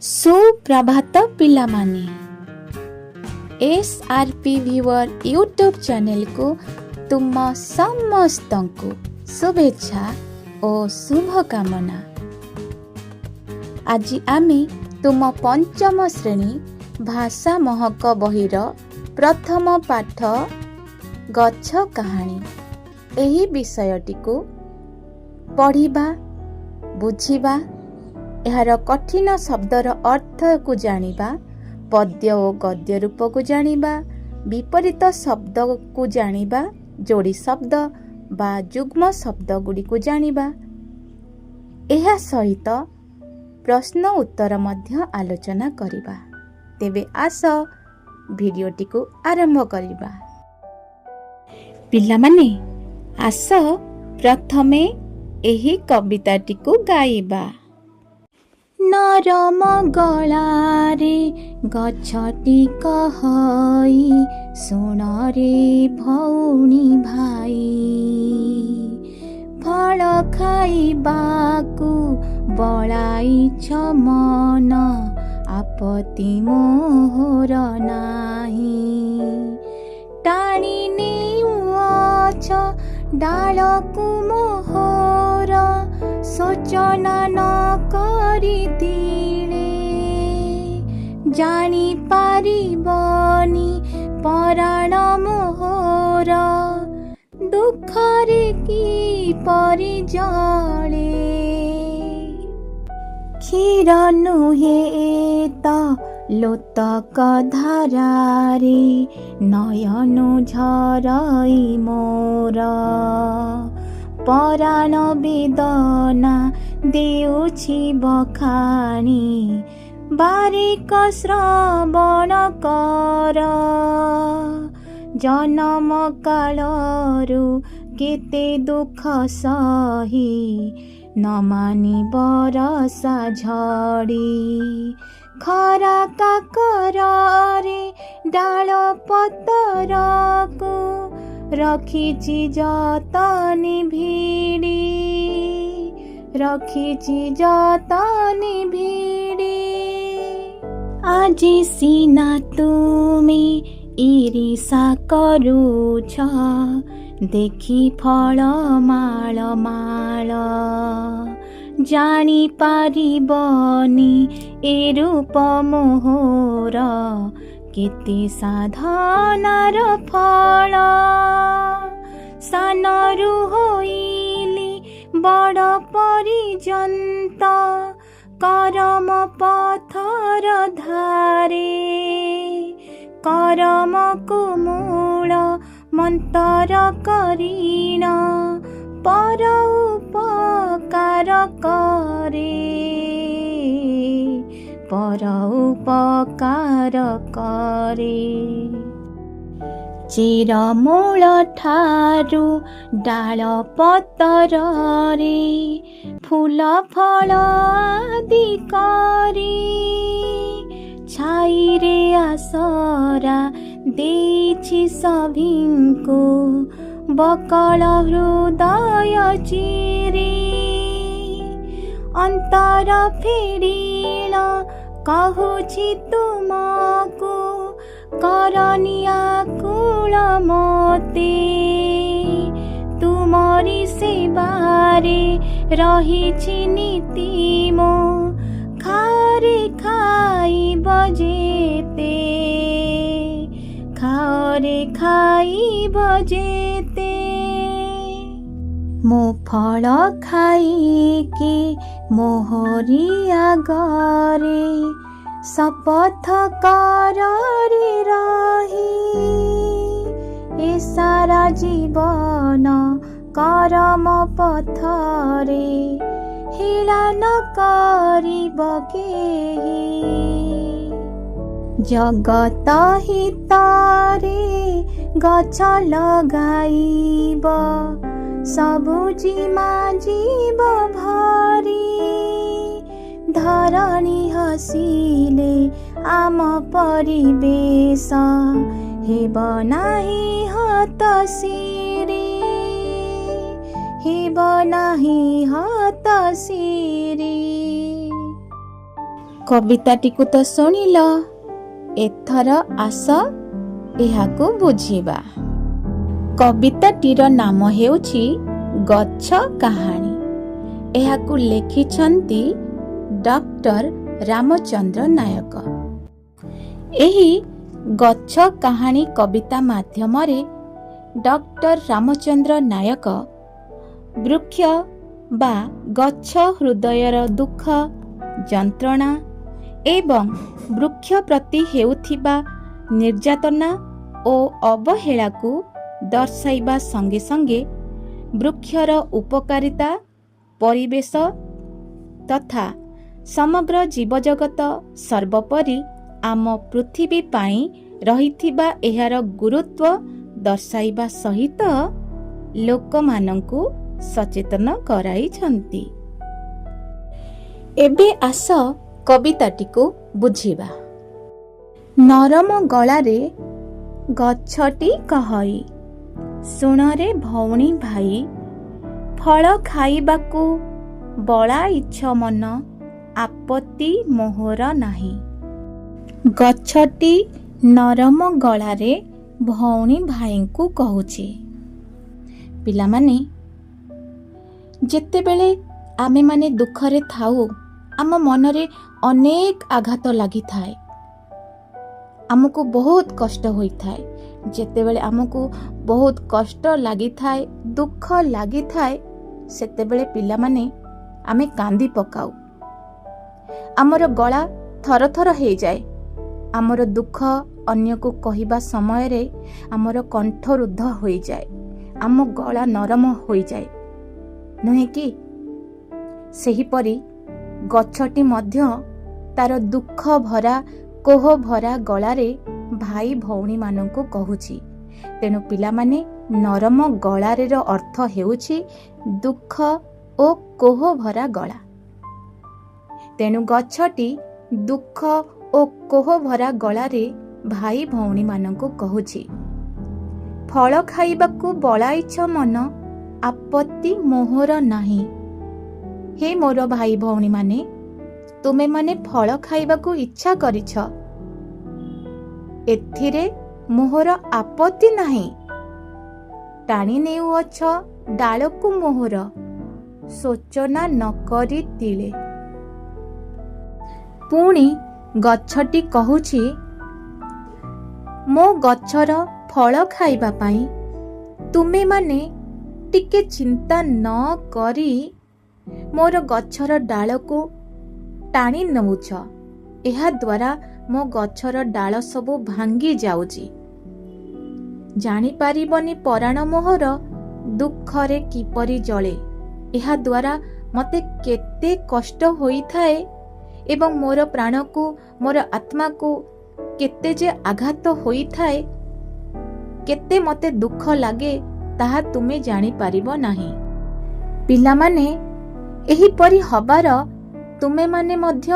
सुप्रभात पिलामाने SRP viewer YouTube channel को तुम समस्त को शुभेच्छा और शुभकामना। आज आमे तुम पंचम श्रेणी भाषा महक बहिर प्रथम पाठ गछ कहानी एही विषयटी को पढ़िबा बुझिबा एहार कठिन शब्दर अर्थ को जानिबा पद्य और गद्य रूप को जानिबा विपरीत शब्द को जानिबा जोड़ी शब्द बा युग्म शब्द गुडी को जानिबा एहा सहित प्रश्न उत्तर मध्य आलोचना करिबा। तेबे आस भिडियोटी को आरंभ करिबा। पिला माने आस प्रथमे एही कविताटी को गाइबा। नरम गलारे गछटी कहई सुन रे भौणी भाई फल खाइबाकु बळाइछ मन आपत्ति मोहर नाही टाणी नेउछ डालकु मोहर सोचना न करितिले जानी पारिबनी पराण मोहर दुखरे की परिजळे क्षीर नुहे त लोतक धारारे नयनु झरई मोर पराण वेदना देउछि बखानी बारिक श्रवण कर जन्म कालरु केते दुख सही न मानी बरसा झड़ी खरा काकरे डाल पतर को रखिछि जतनी भिड़ी रखिछि जतनी भिड़ी आजी सीना तुमे ईर्षा करूछ देखि फल माल माल जानी पारिबनी ए रूप मोहर केते साधनार फल सानरु होइली बड़ परिजन्त करम पथर धारे करम कुमूल मंतर करीन पर उपकार करे पर उपकार करे चेर मूल ठारू डाल पतर रे फूल फल आदि करी छाई रे आसरा देछि सभिंको बकल हृदय चिरे अंतर फेरिल कहुछि तुमको करनिया कुल मोते तुमरी सेवारे रहिछि नीति मो खारे खाई बजेते खारे खाई बजेते मो फल खाइके मोहरी आगरे शपथ करे रही ए सारा जीवन करम पथरे हेला न करिब केही जगत हितरे गछ लगाइब सबुजिमा जीव भरी धरणी हसिले आम परिवेश हेब नाही हतसिरी हेब नाही हतसिरी କବିତାଟିକୁ ତ ଶୁଣିଲ, ଏଥର ଆସ ଏହାକୁ ବୁଝିବା। କବିତାଟିର ନାମ ହେଉଛି ଗଛ କାହାଣୀ। ଏହାକୁ ଲେଖିଛନ୍ତି ଡକ୍ଟର ରାମଚନ୍ଦ୍ର ନାୟକ। ଏହି ଗଛ କାହାଣୀ କବିତା ମାଧ୍ୟମରେ ଡକ୍ଟର ରାମଚନ୍ଦ୍ର ନାୟକ ବୃକ୍ଷ ବା ଗଛ ହୃଦୟର ଦୁଃଖ, ଯନ୍ତ୍ରଣା ଏବଂ ବୃକ୍ଷ ପ୍ରତି ହେଉଥିବା ନିର୍ଯାତନା ଓ ଅବହେଳାକୁ ଦର୍ଶାଇବା ସଙ୍ଗେ ସଙ୍ଗେ ବୃକ୍ଷର ଉପକାରିତା, ପରିବେଶ ତଥା ସମଗ୍ର ଜୀବଜଗତ ସର୍ବୋପରି ଆମ ପୃଥିବୀ ପାଇଁ ରହିଥିବା ଏହାର ଗୁରୁତ୍ୱ ଦର୍ଶାଇବା ସହିତ ଲୋକମାନଙ୍କୁ ସଚେତନ କରାଇଛନ୍ତି। ଏବେ ଆସ କବିତାଟିକୁ ବୁଝିବା। ନରମ ଗଳାରେ ଗଛଟି କହଇ, ଶୁଣରେ ଭଉଣୀ ଭାଇ, ଫଳ ଖାଇବାକୁ ବଳାଇଛ ମନ, ଆପତ୍ତି ମୋହର ନାହିଁ। ଗଛଟି ନରମ ଗଳାରେ ଭଉଣୀ ଭାଇଙ୍କୁ କହୁଛି, ପିଲାମାନେ, ଯେତେବେଳେ ଆମେମାନେ ଦୁଃଖରେ ଥାଉ, ଆମ ମନରେ ଅନେକ ଆଘାତ ଲାଗିଥାଏ, ଆମକୁ ବହୁତ କଷ୍ଟ ହୋଇଥାଏ। ଯେତେବେଳେ ଆମକୁ ବହୁତ କଷ୍ଟ ଲାଗିଥାଏ, ଦୁଃଖ ଲାଗିଥାଏ, ସେତେବେଳେ ପିଲାମାନେ ଆମେ କାନ୍ଦି ପକାଉ। ଆମର ଗଳା ଥରଥର ହେଇଯାଏ। ଆମର ଦୁଃଖ ଅନ୍ୟକୁ କହିବା ସମୟରେ ଆମର କଣ୍ଠରୁଦ୍ଧ ହୋଇଯାଏ, ଆମ ଗଳା ନରମ ହୋଇଯାଏ, ନୁହେଁ କି? ସେହିପରି ଗଛଟି ମଧ୍ୟ ତାର ଦୁଃଖ ଭରା, କୋହ ଭରା ଗଳାରେ ଭାଇ ଭଉଣୀମାନଙ୍କୁ କହୁଛି। ତେଣୁ ପିଲାମାନେ, ନରମ ଗଳାରେର ଅର୍ଥ ହେଉଛି ଦୁଃଖ ଓ କୋହ ଭରା ଗଳା। ତେଣୁ ଗଛଟି ଦୁଃଖ ଓ କୋହ ଭରା ଗଳାରେ ଭାଇ ଭଉଣୀମାନଙ୍କୁ କହୁଛି, ଫଳ ଖାଇବାକୁ ବଳାଇଛ ମନ, ଆପତ୍ତି ମୋହର ନାହିଁ। ହେ ମୋର ଭାଇ ଭଉଣୀମାନେ, ତୁମେମାନେ ଫଳ ଖାଇବାକୁ ଇଚ୍ଛା କରିଛ, ଏଥିରେ ମୋହର ଆପତ୍ତି ନାହିଁ। ଟାଣି ନେଉଅଛ ଡାଳକୁ ମୋହର, ଶୋଚନା ନକରି ତିଳେ। ପୁଣି ଗଛଟି କହୁଛି, ମୋ ଗଛର ଫଳ ଖାଇବା ପାଇଁ ତୁମେମାନେ ଟିକେ ଚିନ୍ତା ନ କରି ମୋର ଗଛର ଡାଳକୁ ଟାଣି ନେଉଛ। ଏହା ଦ୍ୱାରା ମୋ ଗଛର ଡାଳ ସବୁ ଭାଙ୍ଗି ଯାଉଛି। ଜାଣିପାରିବନି ପରାଣ ମୋହର, ଦୁଃଖରେ କିପରି ଜଳେ। ଏହା ଦ୍ୱାରା ମୋତେ କେତେ କଷ୍ଟ ହୋଇଥାଏ ଏବଂ ମୋର ପ୍ରାଣକୁ, ମୋର ଆତ୍ମାକୁ କେତେ ଯେ ଆଘାତ ହୋଇଥାଏ, କେତେ ମୋତେ ଦୁଃଖ ଲାଗେ, ତାହା ତୁମେ ଜାଣିପାରିବ ନାହିଁ। ପିଲାମାନେ, ଏହିପରି ହବାର ତୁମେମାନେ ମଧ୍ୟ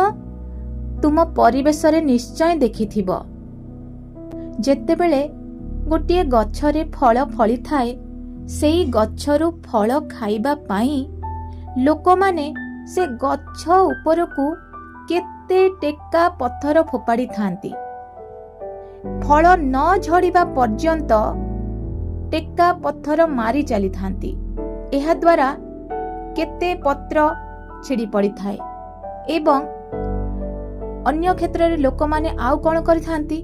ତୁମ ପରିବେଶରେ ନିଶ୍ଚୟ ଦେଖିଥିବ। ଯେତେବେଳେ ଗୋଟିଏ ଗଛରେ ଫଳ ଫଳିଥାଏ, ସେଇ ଗଛରୁ ଫଳ ଖାଇବା ପାଇଁ ଲୋକମାନେ ସେ ଗଛ ଉପରକୁ କେତେ ଟେକା ପଥର ଫୋପାଡ଼ିଥାନ୍ତି। ଫଳ ନ ଝଡ଼ିବା ପର୍ଯ୍ୟନ୍ତ ଟେକା ପଥର ମାରି ଚାଲିଥାନ୍ତି। ଏହା ଦ୍ୱାରା କେତେ ପତ୍ର ଛିଡ଼ି ପଡ଼ିଥାଏ ଏବଂ ଅନ୍ୟ କ୍ଷେତ୍ରରେ ଲୋକମାନେ ଆଉ କ'ଣ କରିଥାନ୍ତି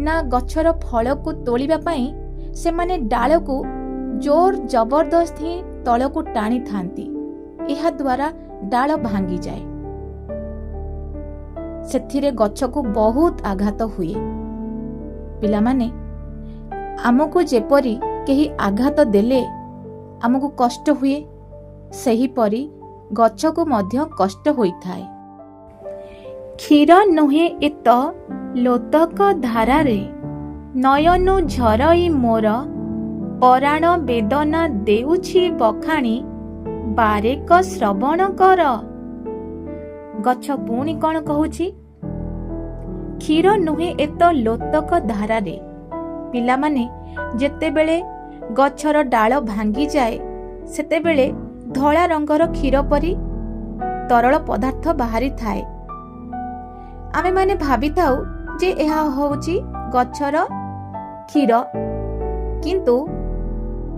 ନା, ଗଛର ଫଳକୁ ତୋଳିବା ପାଇଁ ସେମାନେ ଡାଳକୁ ଜୋର ଜବରଦସ୍ତି ତଳକୁ ଟାଣିଥାନ୍ତି। ଏହା ଦ୍ୱାରା ଡାଳ ଭାଙ୍ଗିଯାଏ, ସେଥିରେ ଗଛକୁ ବହୁତ ଆଘାତ ହୁଏ। ପିଲାମାନେ, ଆମକୁ ଯେପରି କେହି ଆଘାତ ଦେଲେ ଆମକୁ କଷ୍ଟ ହୁଏ, ସେହିପରି ଗଛକୁ ମଧ୍ୟ କଷ୍ଟ ହୋଇଥାଏ। କ୍ଷୀର ନୁହେଁ ଏତ ଲୋତକ ଧାରାରେ, ନୟନୁ ଝରଇ ମୋର, ପରାଣ ବେଦନା ଦେଉଛି ବଖାଣି, ବାରେକ ଶ୍ରବଣ କର। ଗଛ ପୁଣି କ'ଣ କହୁଛି? କ୍ଷୀର ନୁହେଁ ଏତ ଲୋତକ ଧାରାରେ। ପିଲାମାନେ, ଯେତେବେଳେ ଗଛର ଡାଳ ଭାଙ୍ଗିଯାଏ, ସେତେବେଳେ ଧଳା ରଙ୍ଗର କ୍ଷୀର ପରି ତରଳ ପଦାର୍ଥ ବାହାରିଥାଏ। आमे माने भाबी थाउ जे एहा होउची गछर क्षीर, किंतु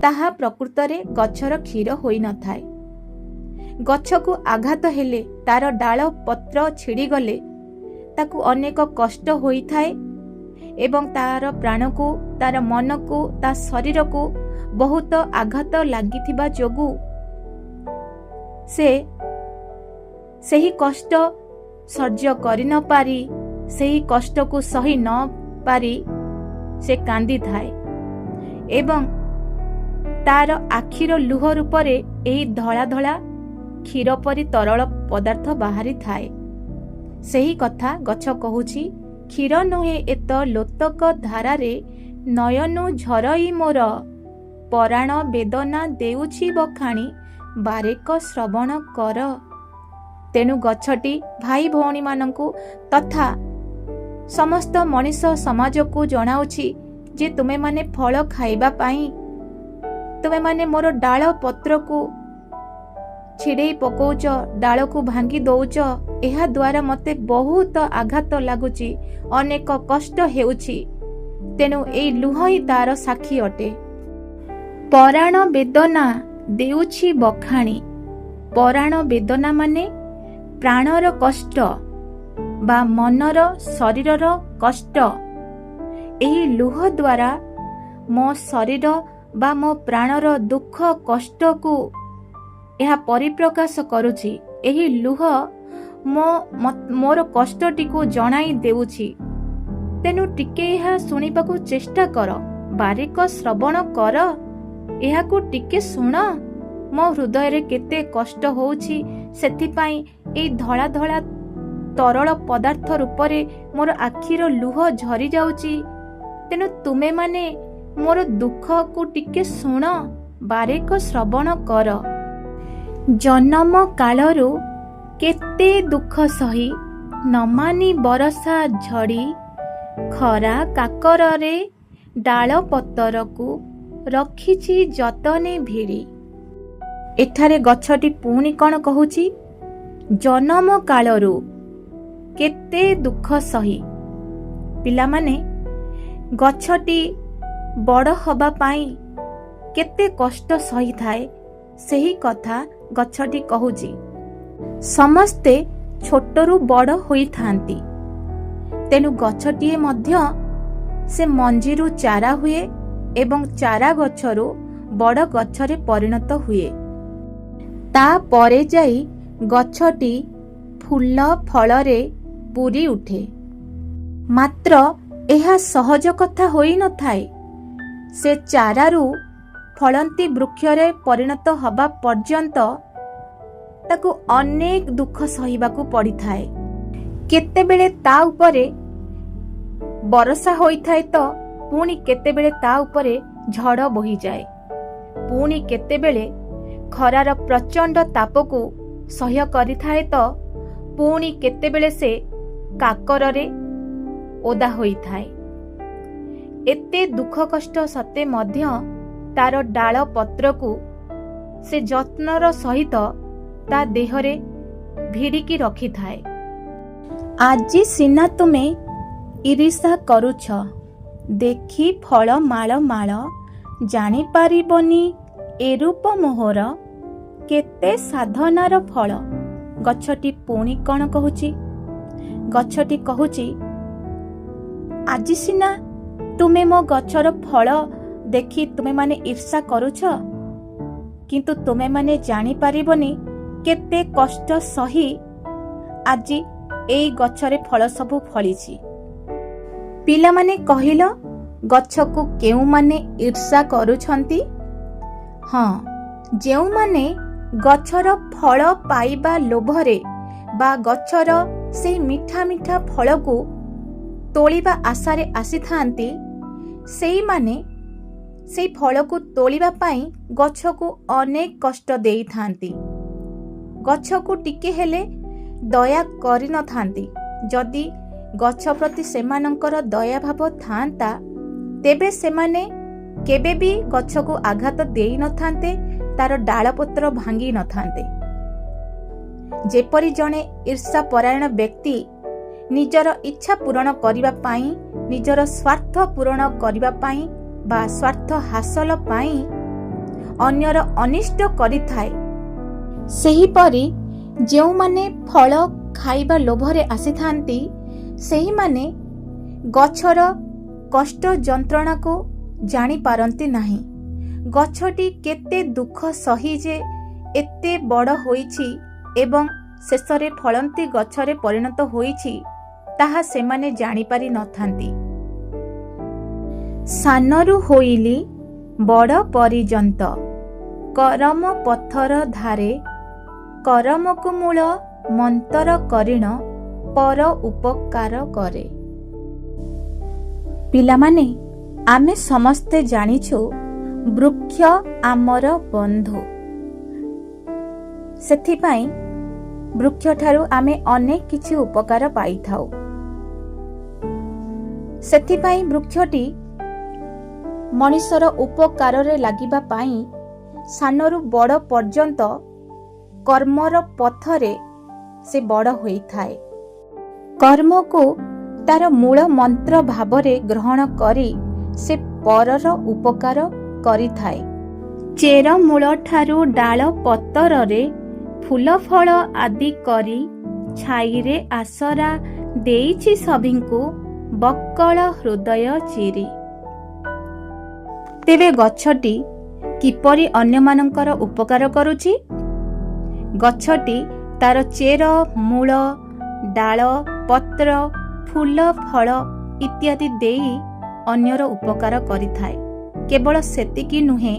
ताहा प्रकृतरे गछर क्षीर होई न थाए। गछकु आघात हेले तार डाल पत्र छिड़ी गले ताकू अनेक कष्ट होई थाए एवं तार प्राणकू, तार मनकू, ता शरीरकू बहुत आघात लागिथिबा जोगु से सही कष्ट सह्य करि न पारी, सही कष्ट को सही न पारी से कांदी थाए एवं तार आखिर लुह रूपरे एही धला धला क्षीर परी तरल पदार्थ बाहरी थाए। सही कथा गछ कहूची, क्षीर नुहे एत लोतक धारारे नयनु झरई मोर, पराण वेदना देउछि बखाणी बारेक श्रवण कर। तेणु गछटी भाई भौणी मानंकु तथा समस्त मनीष समाज को जनाउछि जे तुमे माने फल खाइबा पाई, तुमे माने मोर डाल पत्र को छिड़े पकौच, डाल को भांगी दौच, एहा द्वारा मते बहुत आघात लागुची, अनेक कष्ट हेउछि। तेणु एई लुह ही तार साक्षी अटे। पराण वेदना देउछि बखाणी, पराण वेदना माने प्राणर कष्ट बा मनर शरीरर कष्ट। एही लुह द्वारा मो शरीर बा मो प्राणर दुख कष्ट को यह परिप्रकाश करुछि। एही लुह मोर कष्टटी को जणाई देउछि। तेनु टिके यह सुनिबाकू चेष्टा कर, बारिक श्रवण कर, एहाकू टिके सुण। मो हृदय रे केते कष्ट होउछि, सेथिपाई एई धळा धळा तरल पदार्थ रूपरे मोर आखिर लुह झरी जाउछि। तेनु तुमे माने मोर दुख को टिके सुण, बारिक श्रवण कर। जन्म कालरू केते दुख सही, न मानी बरसा झड़ी, खरा काकरे डाल पतर को रखिछि जतने भिड़ी। एठारे गछटी पुणी कण कहूची, जन्म कालरू केते दुख सही। पिला माने गछटी बड़ हबा पाई केते कष्ट सही थाए, सही कथा गछटी कहूची। समस्ते छोटरू बड़ होई थांती, तेनु गछटीए मध्य से मंजीरू चारा हुए एवं चारा गछरू बड़ गछरे परिणत हुए। ता परे जाई गछटी फूल फलरे पूरी उठे। मात्र एहा सहज कथा होई न थाए। से चारारू फलंती वृक्षरे परिणत हबा पर्यंत ताकू अनेक दुख सहिबाकू पड़ी थाए। केतेबेले ता उपरे बरसा होई थाए तो पुणी केतेबेले ता उपरे झड़ बोही जाए। पुणी केतेबेले खरार प्रचंड तापकू सह्य करि थाए तो पुणी केतेबेले से काकररे ओदा होई थाए। एते दुख कष्ट सते मध्य तार डाल पत्र को से जत्नर सहित ता देहरे भिड़िकी रखी थाए। आजी सिना तुमे ईर्षा करुछ, देखी फल माल माल, जानी पारिबनी ए रूप मोहर, केते साधनार फल। गछटी पुणी कण कहूची, गछटी कहूची, आजी सिना तुमे मो गछर फल देखी तुमे माने ईर्षा करुछ, किंतु तुमे माने जानी पारिबनी केते कष्ट सही आजी एई गछरे फल सबु फलिछि। पिला माने कहिलो गछकू केउ माने ईर्षा करुछंती? हाँ, जेउ माने गछर फल पाइबा लोभरे बा गछर से मिठा मिठा फल को तोलिबा आशारे आसी थांती, सेई माने से फल को तोलिबा पाई गछ को अनेक कष्ट देई थांती। गछ को टिके हेले दया करि न थांती। जदि गछ प्रति सेमानंकर दया भाव थांता तेबे सेमाने केबे भी गछ को आघात देई न थांते, तार डाल पत्र भांगी न थांते। जेपरि जणे ईर्षा परायण व्यक्ति ନିଜର ଇଚ୍ଛା ପୂରଣ କରିବା ପାଇଁ, ନିଜର ସ୍ୱାର୍ଥ ପୂରଣ କରିବା ପାଇଁ ବା ସ୍ୱାର୍ଥ ହାସଲ ପାଇଁ ଅନ୍ୟର ଅନିଷ୍ଟ କରିଥାଏ। ସେହିପରି ଯେଉଁମାନେ ଫଳ ଖାଇବା ଲୋଭରେ ଆସିଥାନ୍ତି, ସେହିମାନେ ଗଛର କଷ୍ଟ ଯନ୍ତ୍ରଣାକୁ ଜାଣିପାରନ୍ତି ନାହିଁ। ଗଛଟି କେତେ ଦୁଃଖ ସହି ଯେ ଏତେ ବଡ଼ ହୋଇଛି ଏବଂ ଶେଷରେ ଫଳନ୍ତି ଗଛରେ ପରିଣତ ହୋଇଛି, ତାହା ସେମାନେ ଜାଣିପାରି ନଥାନ୍ତି। ସାନରୁ ହୋଇଲି ବଡ଼ ପର୍ଯ୍ୟନ୍ତ, କରମ ପଥର ଧାରେ, କରମକୁ ମୂଳ ମନ୍ତର କରିଣ, ପର ଉପକାର କରେ। ପିଲାମାନେ, ଆମେ ସମସ୍ତେ ଜାଣିଛୁ ବୃକ୍ଷ ଆମର ବନ୍ଧୁ। ସେଥିପାଇଁ ବୃକ୍ଷଠାରୁ ଆମେ ଅନେକ କିଛି ଉପକାର ପାଇଥାଉ। ସେଥିପାଇଁ ବୃକ୍ଷଟି ମଣିଷର ଉପକାରରେ ଲାଗିବା ପାଇଁ ସାନରୁ ବଡ଼ ପର୍ଯ୍ୟନ୍ତ କର୍ମର ପଥରେ ସେ ବଡ଼ ହୋଇଥାଏ। କର୍ମକୁ ତାର ମୂଳ ମନ୍ତ୍ର ଭାବରେ ଗ୍ରହଣ କରି ସେ ପରର ଉପକାର କରିଥାଏ। ଚେର ମୂଳଠାରୁ ଡାଳ ପତରରେ ଫୁଲ ଫଳ ଆଦି କରି, ଛାଇରେ ଆସରା ଦେଇଛି ସଭିଙ୍କୁ, ବକ୍କଳ ହୃଦୟ ଚିରି। ତେବେ ଗଛଟି କିପରି ଅନ୍ୟମାନଙ୍କର ଉପକାର କରୁଛି? ଗଛଟି ତାର ଚେର, ମୂଳ, ଡାଳ, ପତ୍ର, ଫୁଲ ଫଳ ଇତ୍ୟାଦି ଦେଇ ଅନ୍ୟର ଉପକାର କରିଥାଏ। କେବଳ ସେତିକି ନୁହେଁ,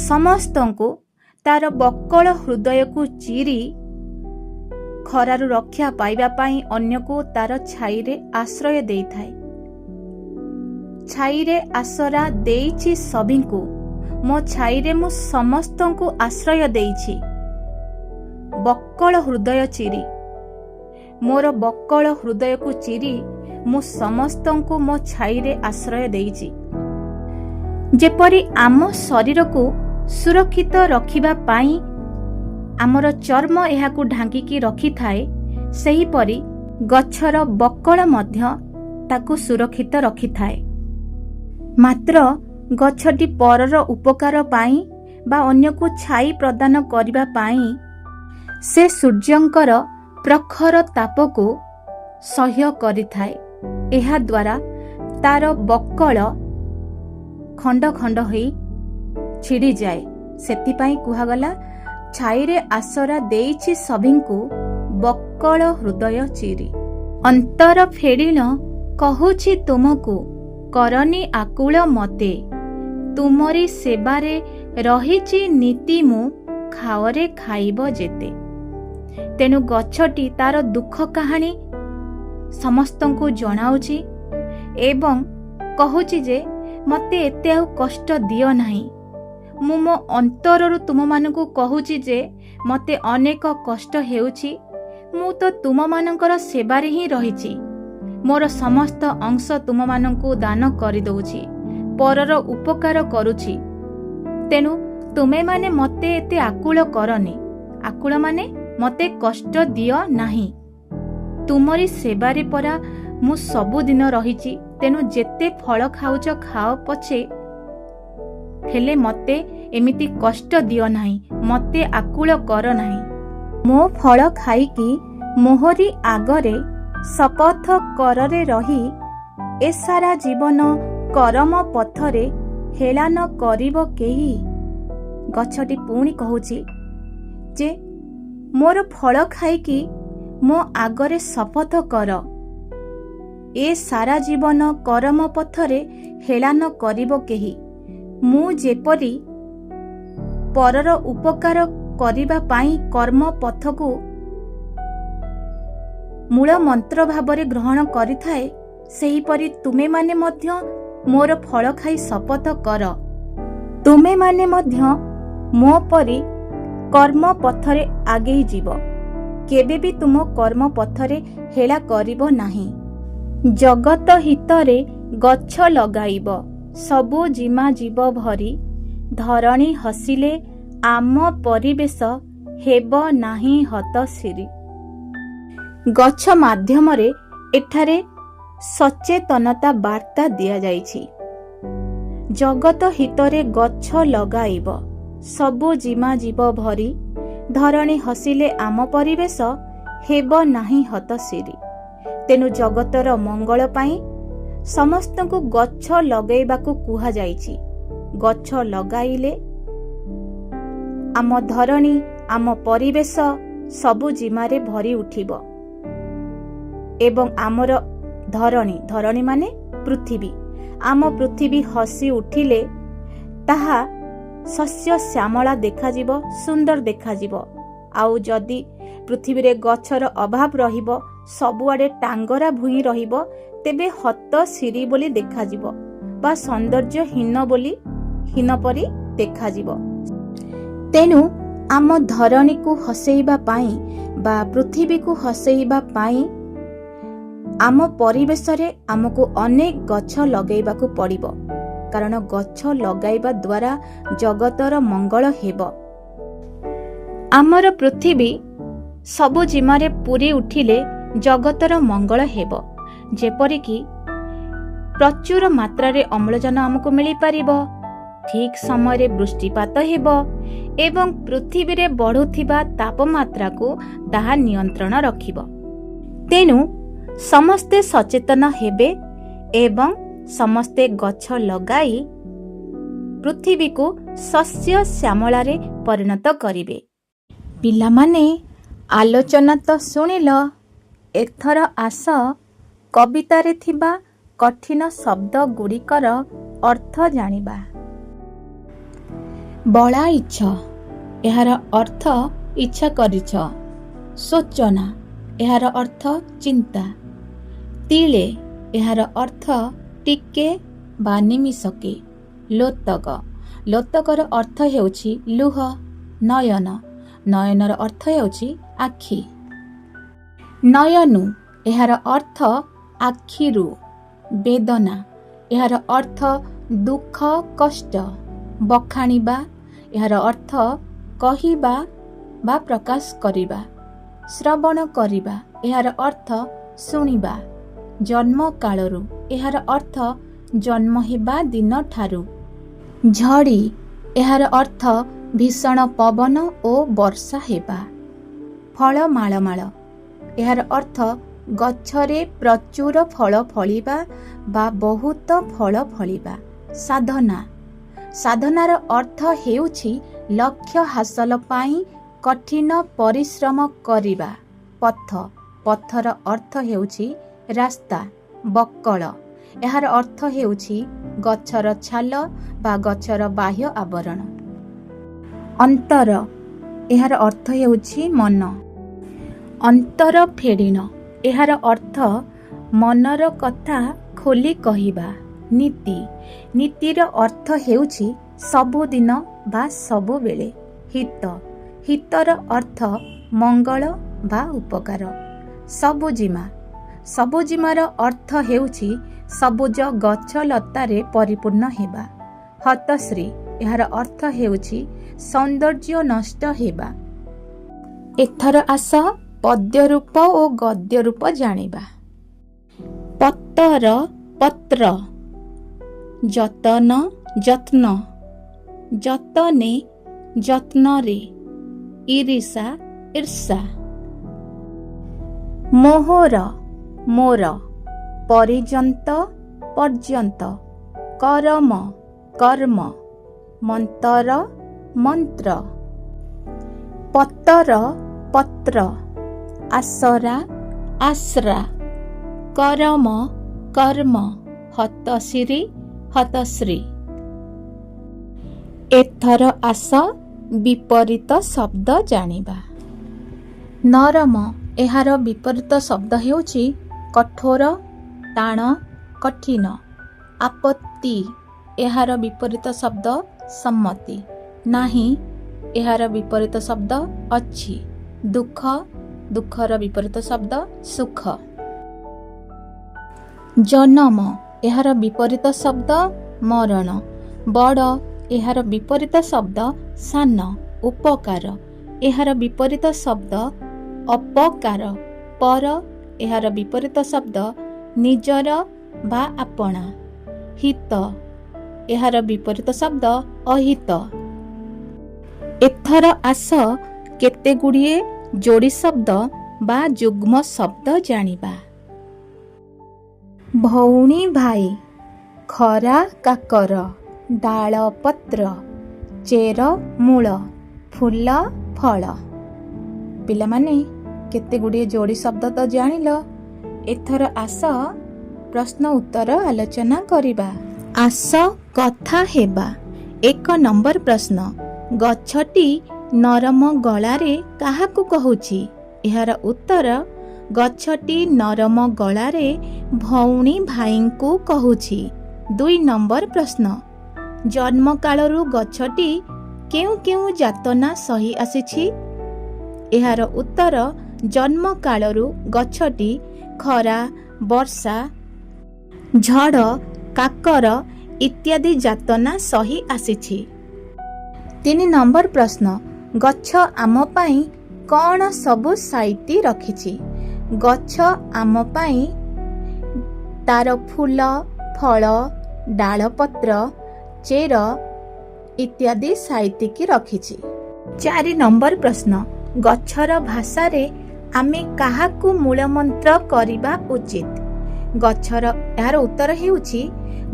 ସମସ୍ତଙ୍କୁ ତାର ବକ୍କଳ ହୃଦୟକୁ ଚିରି ଖରାରୁ ରକ୍ଷା ପାଇବା ପାଇଁ ଅନ୍ୟକୁ ତାର ଛାଇରେ ଆଶ୍ରୟ ଦେଇଥାଏ। ଛାଇରେ ଆସରା ଦେଇଛି ସଭିଙ୍କୁ, ମୋ ଛାଇରେ ମୁଁ ସମସ୍ତଙ୍କୁ ଆଶ୍ରୟ ଦେଇଛି। ବକ୍କଳ ହୃଦୟ ଚିରି, ମୋର ବକ୍କଳ ହୃଦୟକୁ ଚିରି ମୁଁ ସମସ୍ତଙ୍କୁ ମୋ ଛାଇରେ ଆଶ୍ରୟ ଦେଇଛି। ଯେପରି ଆମ ଶରୀରକୁ ସୁରକ୍ଷିତ ରଖିବା ପାଇଁ ଆମର ଚର୍ମ ଏହାକୁ ଢାଙ୍କିକି ରଖିଥାଏ, ସେହିପରି ଗଛର ବକ୍କଳ ମଧ୍ୟ ତାକୁ ସୁରକ୍ଷିତ ରଖିଥାଏ। ମାତ୍ର ଗଛଟି ପରର ଉପକାର ପାଇଁ ବା ଅନ୍ୟକୁ ଛାଇ ପ୍ରଦାନ କରିବା ପାଇଁ ସେ ସୂର୍ଯ୍ୟଙ୍କର ପ୍ରଖର ତାପକୁ ସହ୍ୟ କରିଥାଏ। ଏହାଦ୍ୱାରା ତାର ବକ୍କଳ ଖଣ୍ଡ ଖଣ୍ଡ ହୋଇ ଛିଡ଼ିଯାଏ। ସେଥିପାଇଁ କୁହାଗଲା, ଛାଇରେ ଆସରା ଦେଇଛି ସଭିଙ୍କୁ, ବକ୍କଳ ହୃଦୟ ଚିରି। ଅନ୍ତର ଫେଡ଼ିଣ କହୁଛି ତୁମକୁ, କରନି ଆକୁଳ ମତେ, ତୁମରି ସେବାରେ ରହିଛି ନୀତି ମୁଁ, ଖାଅରେ ଖାଇବ ଯେତେ। ତେଣୁ ଗଛଟି ତାର ଦୁଃଖ କାହାଣୀ ସମସ୍ତଙ୍କୁ ଜଣାଉଛି ଏବଂ କହୁଛି ଯେ ମୋତେ ଏତେ ଆଉ କଷ୍ଟ ଦିଅ ନାହିଁ। ମୁଁ ମୋ ଅନ୍ତରରୁ ତୁମମାନଙ୍କୁ କହୁଛି ଯେ ମୋତେ ଅନେକ କଷ୍ଟ ହେଉଛି, ମୁଁ ତ ତୁମମାନଙ୍କର ସେବାରେ ହିଁ ରହିଛି। ମୋର ସମସ୍ତ ଅଂଶ ତୁମମାନଙ୍କୁ ଦାନ କରିଦେଉଛି, ପରର ଉପକାର କରୁଛି। ତେଣୁ ତୁମେମାନେ ମୋତେ ଏତେ ଆକୁଳ କରନି। ଆକୁଳ ମାନେ ମୋତେ କଷ୍ଟ ଦିଅ ନାହିଁ। ତୁମରି ସେବାରେ ପରା ମୁଁ ସବୁଦିନ ରହିଛି। ତେଣୁ ଯେତେ ଫଳ ଖାଉଛ ଖାଅ ପଛେ, ହେଲେ ମୋତେ ଏମିତି କଷ୍ଟ ଦିଅ ନାହିଁ, ମୋତେ ଆକୁଳ କର ନାହିଁ। ମୋ ଫଳ ଖାଇକି ମୋହରି ଆଗରେ ଶପଥ କରରେ ରହି, ଏ ସାରା ଜୀବନ କରମ ପଥରେ ହେଳାନ କରିବ କେହି। ଗଛଟି ପୁଣି କହୁଛି ଯେ ମୋର ଫଳ ଖାଇକି ମୋ ଆଗରେ ଶପଥ କର, ଏ ସାରା ଜୀବନ କରମ ପଥରେ ହେଳାନ କରିବ କେହି। ମୁଁ ଯେପରି ପରର ଉପକାର କରିବା ପାଇଁ କର୍ମ ପଥକୁ ମୂଳ ମନ୍ତ୍ର ଭାବରେ ଗ୍ରହଣ କରିଥାଏ, ସେହିପରି ତୁମେମାନେ ମଧ୍ୟ ମୋର ଫଳ ଖାଇ ଶପଥ କର। ତୁମେମାନେ ମଧ୍ୟ ମୋ ପରି କର୍ମ ପଥରେ ଆଗେଇ ଯିବ। କେବେ ବି ତୁମ କର୍ମ ପଥରେ ହେଳା କରିବ ନାହିଁ। ଜଗତ ହିତରେ ଗଛ ଲଗାଇବ, ସବୁ ଜିମା ଜୀବ ଭରି, ଧରଣୀ ହସିଲେ ଆମ ପରିବେଶ ହେବ ନାହିଁ ହତଶିରି। ଗଛ ମାଧ୍ୟମରେ ଏଠାରେ ସଚେତନତା ବାର୍ତ୍ତା ଦିଆଯାଇଛି। ଜଗତ ହିତରେ ଗଛ ଲଗାଇବ, ସବୁ ଜିମା ଜୀବ ଭରି, ଧରଣୀ ହସିଲେ ଆମ ପରିବେଶ ହେବ ନାହିଁ ହତଶିରି। ତେଣୁ ଜଗତର ମଙ୍ଗଳ ପାଇଁ ସମସ୍ତଙ୍କୁ ଗଛ ଲଗାଇବାକୁ କୁହାଯାଇଛି। ଗଛ ଲଗାଇଲେ ଆମ ଧରଣୀ, ଆମ ପରିବେଶ ସବୁ ଜିମାରେ ଭରି ଉଠିବ ଏବଂ ଆମର ଧରଣୀ ମାନେ ପୃଥିବୀ, ଆମ ପୃଥିବୀ ହସି ଉଠିଲେ ତାହା ଶସ୍ୟ ଶ୍ୟାମଳା ଦେଖାଯିବ, ସୁନ୍ଦର ଦେଖାଯିବ। ଆଉ ଯଦି ପୃଥିବୀରେ ଗଛର ଅଭାବ ରହିବ, ସବୁଆଡ଼େ ଟାଙ୍ଗରା ଭୂଇଁ ରହିବ, ତେବେ ହତଶିରି ବୋଲି ଦେଖାଯିବ ବା ସୌନ୍ଦର୍ଯ୍ୟହୀନ ପରି ଦେଖାଯିବ। ତେଣୁ ଆମ ଧରଣୀକୁ ହସେଇବା ପାଇଁ ବା ପୃଥିବୀକୁ ହସେଇବା ପାଇଁ ଆମ ପରିବେଶରେ ଆମକୁ ଅନେକ ଗଛ ଲଗାଇବାକୁ ପଡ଼ିବ, କାରଣ ଗଛ ଲଗାଇବା ଦ୍ୱାରା ଜଗତର ମଙ୍ଗଳ ହେବ। ଆମର ପୃଥିବୀ ସବୁ ଜିମାରେ ପୂରି ଉଠିଲେ ଜଗତର ମଙ୍ଗଳ ହେବ। ଯେପରିକି ପ୍ରଚୁର ମାତ୍ରାରେ ଅମ୍ଳଜାନ ଆମକୁ ମିଳିପାରିବ, ଠିକ୍ ସମୟରେ ବୃଷ୍ଟିପାତ ହେବ ଏବଂ ପୃଥିବୀରେ ବଢ଼ୁଥିବା ତାପମାତ୍ରାକୁ ତାହା ନିୟନ୍ତ୍ରଣ ରଖିବ। ତେଣୁ ସମସ୍ତେ ସଚେତନ ହେବେ ଏବଂ ସମସ୍ତେ ଗଛ ଲଗାଇ ପୃଥିବୀକୁ ଶସ୍ୟ ଶ୍ୟାମଳାରେ ପରିଣତ କରିବେ। ପିଲାମାନେ, ଆଲୋଚନା ତ ଶୁଣିଲ, ଏଥର ଆସ କବିତାରେ ଥିବା କଠିନ ଶବ୍ଦ ଗୁଡ଼ିକର ଅର୍ଥ ଜାଣିବା। ବଳାଇଛ, ଏହାର ଅର୍ଥ ଇଚ୍ଛା କରିଛ। ଶୋଚନା, ଏହାର ଅର୍ଥ ଚିନ୍ତା। ତିଳେ, ଏହାର ଅର୍ଥ ଟିକେ ବା ନିମିଷକେ। ଲୋତକ, ଲୋତକର ଅର୍ଥ ହେଉଛି ଲୁହ। ନୟନ, ନୟନର ଅର୍ଥ ହେଉଛି ଆଖି। ନୟନୁ, ଏହାର ଅର୍ଥ ଆଖିରୁ। ବେଦନା, ଏହାର ଅର୍ଥ ଦୁଃଖ କଷ୍ଟ। ବଖାଣିବା, ଏହାର ଅର୍ଥ କହିବା ବା ପ୍ରକାଶ କରିବା। ଶ୍ରବଣ କରିବା, ଏହାର ଅର୍ଥ ଶୁଣିବା। ଜନ୍ମ କାଳରୁ, ଏହାର ଅର୍ଥ ଜନ୍ମ ହେବା ଦିନଠାରୁ। ଝଡ଼ି, ଏହାର ଅର୍ଥ ଭୀଷଣ ପବନ ଓ ବର୍ଷା ହେବା। ଫଳ ମାଳମାଳ, ଏହାର ଅର୍ଥ ଗଛରେ ପ୍ରଚୁର ଫଳ ଫଳିବା ବା ବହୁତ ଫଳ ଫଳିବା। ସାଧନା, ସାଧନାର ଅର୍ଥ ହେଉଛି ଲକ୍ଷ୍ୟ ହାସଲ ପାଇଁ କଠିନ ପରିଶ୍ରମ କରିବା। ପଥ, ପଥର ଅର୍ଥ ହେଉଛି ରାସ୍ତା। ବକଳ, ଏହାର ଅର୍ଥ ହେଉଛି ଗଛର ଛାଲ ବା ଗଛର ବାହ୍ୟ ଆବରଣ। ଅନ୍ତର, ଏହାର ଅର୍ଥ ହେଉଛି ମନ। ଅନ୍ତର ଫେଡ଼ିଣ, ଏହାର ଅର୍ଥ ମନର କଥା ଖୋଲି କହିବା। ନୀତି, ନୀତିର ଅର୍ଥ ହେଉଛି ସବୁଦିନ ବା ସବୁବେଳେ। ହିତ, ହିତର ଅର୍ଥ ମଙ୍ଗଳ ବା ଉପକାର। ସବୁଜିମା, ସବୁଜିମାର ଅର୍ଥ ହେଉଛି ସବୁଜ ଗଛ ଲତାରେ ପରିପୂର୍ଣ୍ଣ ହେବା। ହତଶ୍ରୀ, ଏହାର ଅର୍ଥ ହେଉଛି ସୌନ୍ଦର୍ଯ୍ୟ ନଷ୍ଟ ହେବା। ଏଥର ଆସ ପଦ୍ୟ ରୂପ ଓ ଗଦ୍ୟ ରୂପ ଜାଣିବା। ପତର, ପତ୍ର। ଯତନ, ଯତ୍ନ। ଯତନେ, ଯତ୍ନରେ। ଇରିଷା, ଈର୍ଷା। ମୋହର, ମୋର। ପରିଜନ୍ତ, ପର୍ଯ୍ୟନ୍ତ। କରମ, କର୍ମ। ମନ୍ତର, ମନ୍ତ୍ର। ପତର, ପତ୍ର। ଆସରା, ଆଶ୍ରା। କରମ, କର୍ମ। ହତଶିରି, ହତଶ୍ରୀ। ଏଥର ଆସ ବିପରୀତ ଶବ୍ଦ ଜାଣିବା। ନରମ, ଏହାର ବିପରୀତ ଶବ୍ଦ ହେଉଛି କଠୋର, ଟାଣ, କଠିନ। ଆପତ୍ତି, ଏହାର ବିପରୀତ ଶବ୍ଦ ସମ୍ମତି। ନାହିଁ, ଏହାର ବିପରୀତ ଶବ୍ଦ ଅଛି। ଦୁଃଖ, ଦୁଃଖର ବିପରୀତ ଶବ୍ଦ ସୁଖ। ଜନମ, ଏହାର ବିପରୀତ ଶବ୍ଦ ମରଣ। ବଡ଼, ଏହାର ବିପରୀତ ଶବ୍ଦ ସାନ। ଉପକାର, ଏହାର ବିପରୀତ ଶବ୍ଦ ଅପକାର। ପର, ଏହାର ବିପରୀତ ଶବ୍ଦ ନିଜର ବା ଆପଣା। ହିତ ଏହାର ବିପରୀତ ଶବ୍ଦ ଅହିତ। ଏଥର ଆସ କେତେ ଗୁଡ଼ିଏ ଯୋଡ଼ି ଶବ୍ଦ ବା ଯୁଗ୍ମ ଶବ୍ଦ ଜାଣିବା। ଭଉଣୀ ଭାଇ, ଖରା କାକର, ଡାଳ ପତ୍ର, ଚେର ମୂଳ, ଫୁଲ ଫଳ। ପିଲାମାନେ କେତେ ଗୁଡ଼ିଏ ଯୋଡ଼ି ଶବ୍ଦ ତ ଜାଣିଲ। ଏଥର ଆସ ପ୍ରଶ୍ନ ଉତ୍ତର ଆଲୋଚନା କରିବା। ଆସ କଥା ହେବା। 1 ନମ୍ବର ପ୍ରଶ୍ନ, ଗଛଟି ନରମ ଗଳାରେ କାହାକୁ କହୁଛି? ଏହାର ଉତ୍ତର, ଗଛଟି ନରମ ଗଳାରେ ଭଉଣୀ ଭାଇଙ୍କୁ କହୁଛି। 2 ନମ୍ବର ପ୍ରଶ୍ନ, ଜନ୍ମକାଳରୁ ଗଛଟି କେଉଁ କେଉଁ ଯାତନା ସହି ଆସିଛି? ଏହାର ଉତ୍ତର, ଜନ୍ମକାଳରୁ ଗଛଟି ଖରା, ବର୍ଷା, ଝଡ଼, କାକର ଇତ୍ୟାଦି ଯାତନା ସହି ଆସିଛି। 3 ନମ୍ବର ପ୍ରଶ୍ନ, ଗଛ ଆମ ପାଇଁ କ'ଣ ସବୁ ସାଇତି ରଖିଛି? ଗଛ ଆମ ପାଇଁ ତାର ଫୁଲ, ଫଳ, ଡାଳପତ୍ର, ଚେର ଇତ୍ୟାଦି ସାଇତିକି ରଖିଛି। 4 ନମ୍ବର ପ୍ରଶ୍ନ, ଗଛର ଭାଷାରେ ଆମେ କାହାକୁ ମୂଳମନ୍ତ୍ର କରିବା ଉଚିତ? ଏହାର ଉତ୍ତର ହେଉଛି,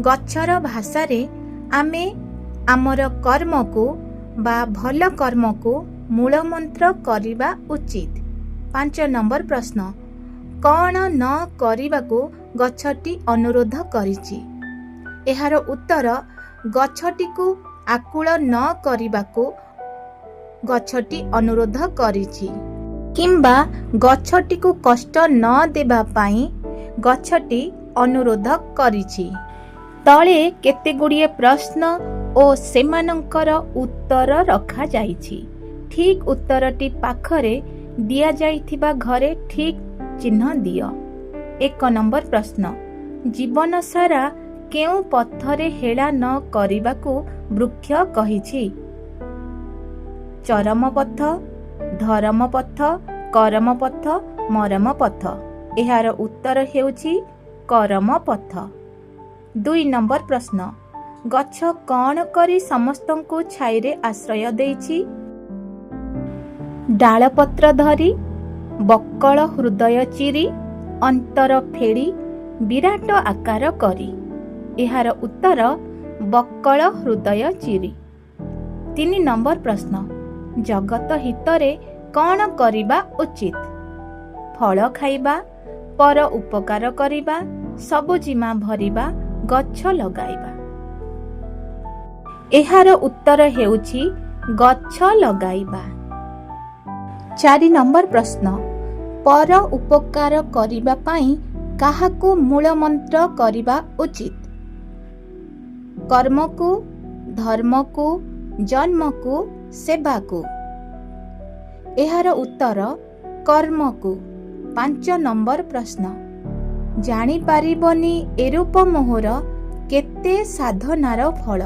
ଗଛର ଭାଷାରେ ଆମେ ଆମର କର୍ମକୁ ବା ଭଲ କର୍ମକୁ ମୂଳମନ୍ତ୍ର କରିବା ଉଚିତ। 5 ନମ୍ବର ପ୍ରଶ୍ନ, କ'ଣ ନ କରିବାକୁ ଗଛଟି ଅନୁରୋଧ କରିଛି? ଏହାର ଉତ୍ତର, ଗଛଟିକୁ ଆକୁଳ ନ କରିବାକୁ ଗଛଟି ଅନୁରୋଧ କରିଛି, କିମ୍ବା ଗଛଟିକୁ କଷ୍ଟ ନ ଦେବା ପାଇଁ ଗଛଟି ଅନୁରୋଧ କରିଛି। ତଳେ କେତେ ଗୁଡ଼ିଏ ପ୍ରଶ୍ନ ଓ ସେମାନଙ୍କର ଉତ୍ତର ରଖାଯାଇଛି। ଠିକ୍ ଉତ୍ତରଟି ପାଖରେ ଦିଆଯାଇଥିବା ଘରେ ଠିକ୍ ଚିହ୍ନ ଦିଅ। 1 ନମ୍ବର ପ୍ରଶ୍ନ, ଜୀବନ ସାରା କେଉଁ ପଥରେ ହେଳା ନ କରିବାକୁ ବୃକ୍ଷ କହିଛି? ଚରମ ପଥ, ଧରମ ପଥ, କରମ ପଥ, ମରମ ପଥ। ଏହାର ଉତ୍ତର ହେଉଛି କରମ ପଥ। 2 ନମ୍ବର ପ୍ରଶ୍ନ, ଗଛ କ'ଣ କରି ସମସ୍ତଙ୍କୁ ଛାଇରେ ଆଶ୍ରୟ ଦେଇଛି? ଡାଳପତ୍ର ଧରି, ବକଳ ହୃଦୟ ଚିରି, ଅନ୍ତର ଫେଡ଼ି, ବିରାଟ ଆକାର କରି। ଏହାର ଉତ୍ତର, ବକଳ ହୃଦୟ ଚିରି। 3 ନମ୍ବର ପ୍ରଶ୍ନ, ଜଗତ ହିତରେ କ'ଣ କରିବା ଉଚିତ? ଫଳ ଖାଇବା, ପର ଉପକାର କରିବା, ସବୁଜିମା ଭରିବା, ଗଛ ଲଗାଇବା। ଏହାର ଉତ୍ତର ହେଉଛି ଗଛ ଲଗାଇବା। 4 ନମ୍ବର ପ୍ରଶ୍ନ, ପର ଉପକାର କରିବା ପାଇଁ କାହାକୁ ମୂଳମନ୍ତ୍ର କରିବା ଉଚିତ? କର୍ମକୁ, ଧର୍ମକୁ, ଜନ୍ମକୁ, ସେବାକୁ। ଏହାର ଉତ୍ତର କର୍ମକୁ। 5 ନମ୍ବର ପ୍ରଶ୍ନ, ଜାଣିପାରିବନି ଏରୂପ ମୋହର କେତେ ସାଧନାର ଫଳ।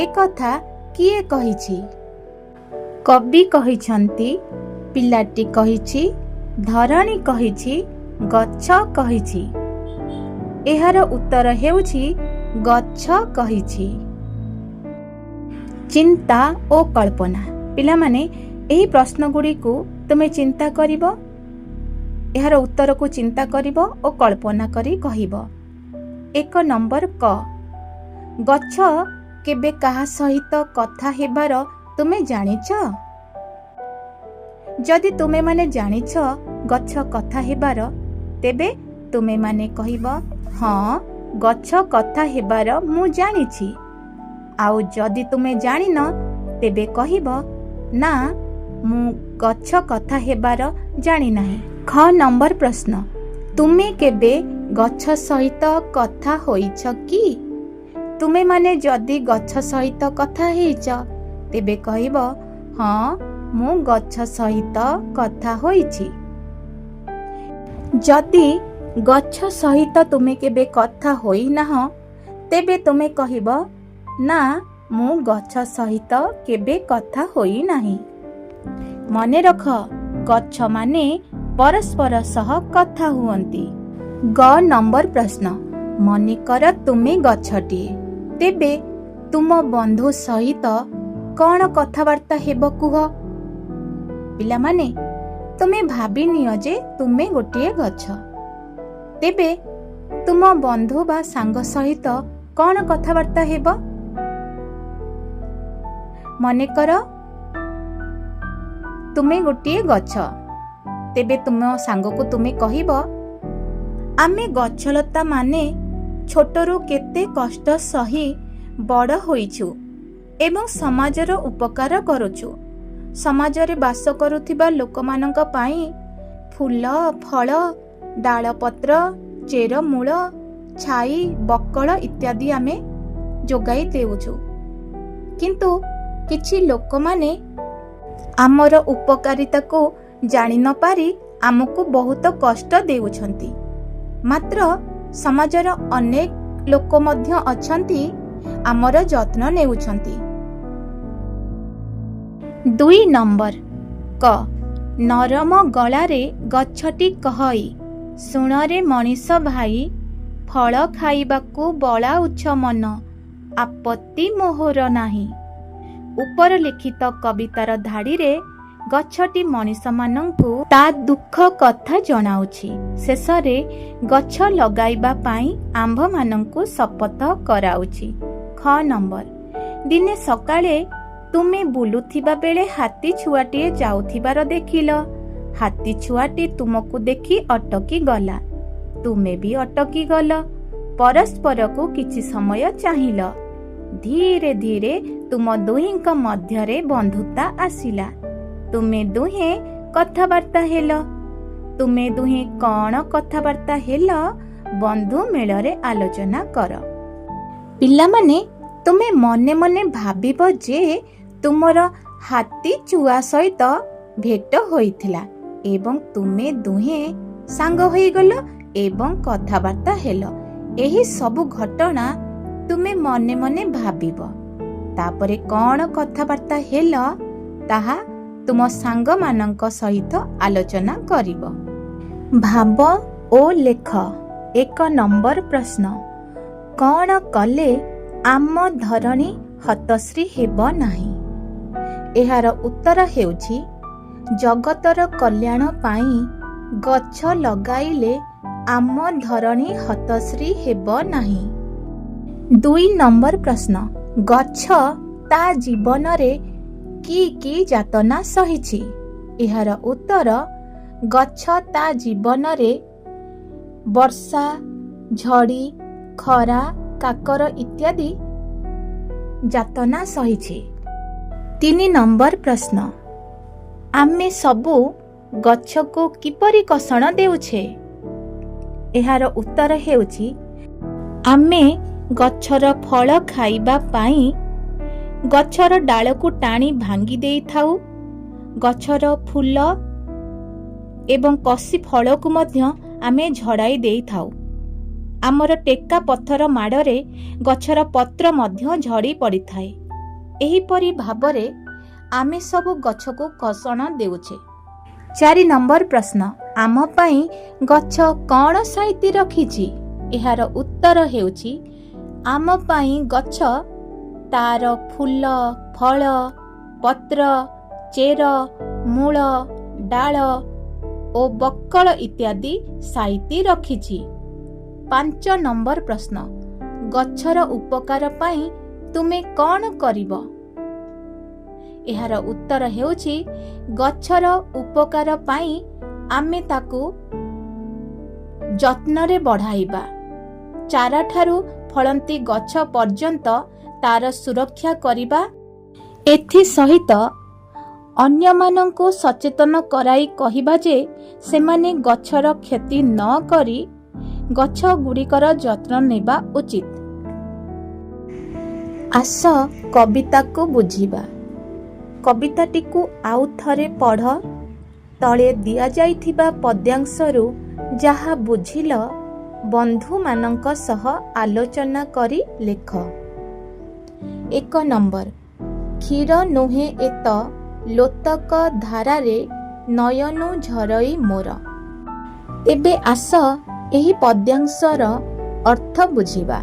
ଏ କଥା କିଏ କହିଛି? କବି କହିଛନ୍ତି, ପିଲାଟି କହିଛି, ଧରଣୀ କହିଛି, ଗଛ କହିଛି। ଏହାର ଉତ୍ତର ହେଉଛି ଗଛ କହିଛି। ଚିନ୍ତା ଓ କଳ୍ପନା। ପିଲାମାନେ ଏହି ପ୍ରଶ୍ନ ଗୁଡ଼ିକୁ ତୁମେ ଚିନ୍ତା କରିବ, ଏହାର ଉତ୍ତରକୁ ଚିନ୍ତା କରିବ ଓ କଳ୍ପନା କରି କହିବ। 1 ନମ୍ବର କ, ଗଛ କେବେ କାହା ସହିତ କଥା ହେବାର ତୁମେ ଜାଣିଛ? ଯଦି ତୁମେମାନେ ଜାଣିଛ ଗଛ କଥା ହେବାର, ତେବେ ତୁମେମାନେ କହିବ, ହଁ ଗଛ କଥା ହେବାର ମୁଁ ଜାଣିଛି। ଆଉ ଯଦି ତୁମେ ଜାଣିନ, ତେବେ କହିବ, ନା ମୁଁ ଗଛ କଥା ହେବାର ଜାଣିନାହିଁ। ଖ ନମ୍ବର ପ୍ରଶ୍ନ, ତୁମେ କେବେ ଗଛ ସହିତ କଥା ହୋଇଛ କି? ତୁମେମାନେ ଯଦି ଗଛ ସହିତ କଥା ହେଇଛ, ତେବେ କହିବ, ହଁ ମୁଁ ଗଛ ସହିତ କଥା ହୋଇଛି। ଯଦି ଗଛ ସହିତ ତୁମେ କେବେ କଥା ହୋଇନାହଁ, ତେବେ ତୁମେ କହିବ, ନା ମୁଁ ଗଛ ସହିତ କେବେ କଥା ହୋଇନାହିଁ। ମନେ ରଖ, ଗଛ ମାନେ परस्पर सह कथा हुअन्ति। ग नंबर प्रश्न, मनेकर तुमे गछटिए, तेबे तुम बंधु सहित कौन कथबार्ता हेब कुह। पिलामाने तुमे भाबी नियो जे तुमे गोटिए गछ, तेबे तुम बंधु बा सांग सहित कौन कथबार्ता हेब। मनेकर तुमे गोटिए गछ, तेबे तुम सांग को तुमे कहिब, आमे गछलता माने छोटरू केते कष्ट सही बड़ होइछु एवं समाजर उपकार करुछु। समाजरे बास करुथिबा लोकमानंक पाई फूल फल डाल पत्र चेर मूल छाई बकल इत्यादि आमे जोगाई देउछु। किंतु किछि लोक माने आमर उपकारिता को जानि न पारी आमको बहुत कष्ट देउछंती। मात्र समाजर अनेक लोक मध्य अछंती आमर जत्न नेउछंती। 2 नंबर क, नरम गलारे गछटी कहई, सुणरे मनीष भाई फल खाइबाकू बलाउछ मन, आपत्ति मोहर नाही। ऊपर लिखित कवितार धाड़ी रे गछटी मनीष मानंकु ता दुख कथा जणाउछि। शेषरे गछ लगाइबा पाई आंभ मानंकु शपथ कराउछि। ख नंबर, दिने सकाळे तुमे बुलुथिबा बेले हाथी छुआटिए जाउथिबार देखिल। हाथी छुआटी तुमको देखि अटकी गला, तुमे भी अटकी गल। परस्पर को किछि समय चाहिल। धीरे धीरे तुम दुहींक मध्यरे बंधुता आसिला। तुमे दुहे कथबार्ता हेल। तुमे दुहे कौन कथबार्ता हेल बंधु मेलरे आलोचना कर। पिलामाने तुमे मने मने भाबिब जे तुमर हाथी चुआ सहित भेट होइथिला एवं तुमे दुहे सांग होइगल एवं कथबार्ता हेल। एही सबु घटना तुमे मने मने भाबिब। तापरे कौन कथबार्ता हेल ताहा तुम सांग मानंक सहित आलोचना करिब। भाब ओ लेख। 1 नंबर प्रश्न, कौन कले आम धरणी हतश्री हेब नाही। एहार उत्तर हेउछि, जगतर कल्याण पाई गछ लगाइले आम धरणी हतश्री हेब नाही। 2 नंबर प्रश्न, गछ ता जीवन रे की जातना सहिछि। एहार उत्तर, गछ ता जीवन रे वर्षा झड़ी खरा काकर इत्यादि जातना सहिछि। 3 नंबर प्रश्न, आमे सबु गछ को किपरि कषण देउछे। एहार उत्तर हेउछि, आमे गछर फल खाइबा पाई गछर डाल को टाणी भांगी देई थाउ। गछर फूल एवं कसी फल को मध्य आमे झड़ाई देई थाउ। आमर टेका पत्थर माड़रे गछर पत्र मध्य झड़ी पड़ी थाए। एहीपरि भाबरे आमे सबु गछ को कषण देउछे। 4 नंबर प्रश्न, आम पाई गछ कौन साइती रखिछि। एहार उत्तर हेउछि, आम पाई गछ तार फूल फल पत्र चेर मूल डाल ओ बक्कल इत्यादि साइती रखिछि। 5 नंबर प्रश्न, गछर उपकार पाई तुमे कौन करिब। एहार उत्तर हेउछि, गछर उपकार पाई आमे ताकू जत्नरे बढ़ाइबा। चारा ठारू फलंती गछ पर्यंत तार सुरक्षा करिबा। एथि सहित अन्य मानंकु सचेतन कराई कहिबा जे सेमाने गछर क्षति न करी गछ गुड़िकर जत्न नेबा उचित। आस कविता को बुझिबा। कविताटी को आउ थरे पढ़। तले दिया जाइथिबा पद्यांशरू जहा बुझिल बंधु मानंक सह आलोचना करी लेख। 1 नंबर, क्षीर नुहे एत लोतक धारारे नयनु झरई मोर। ତେବେ ଆସ ଏହି ପଦ୍ୟାଂଶର ଅର୍ଥ ବୁଝିବା।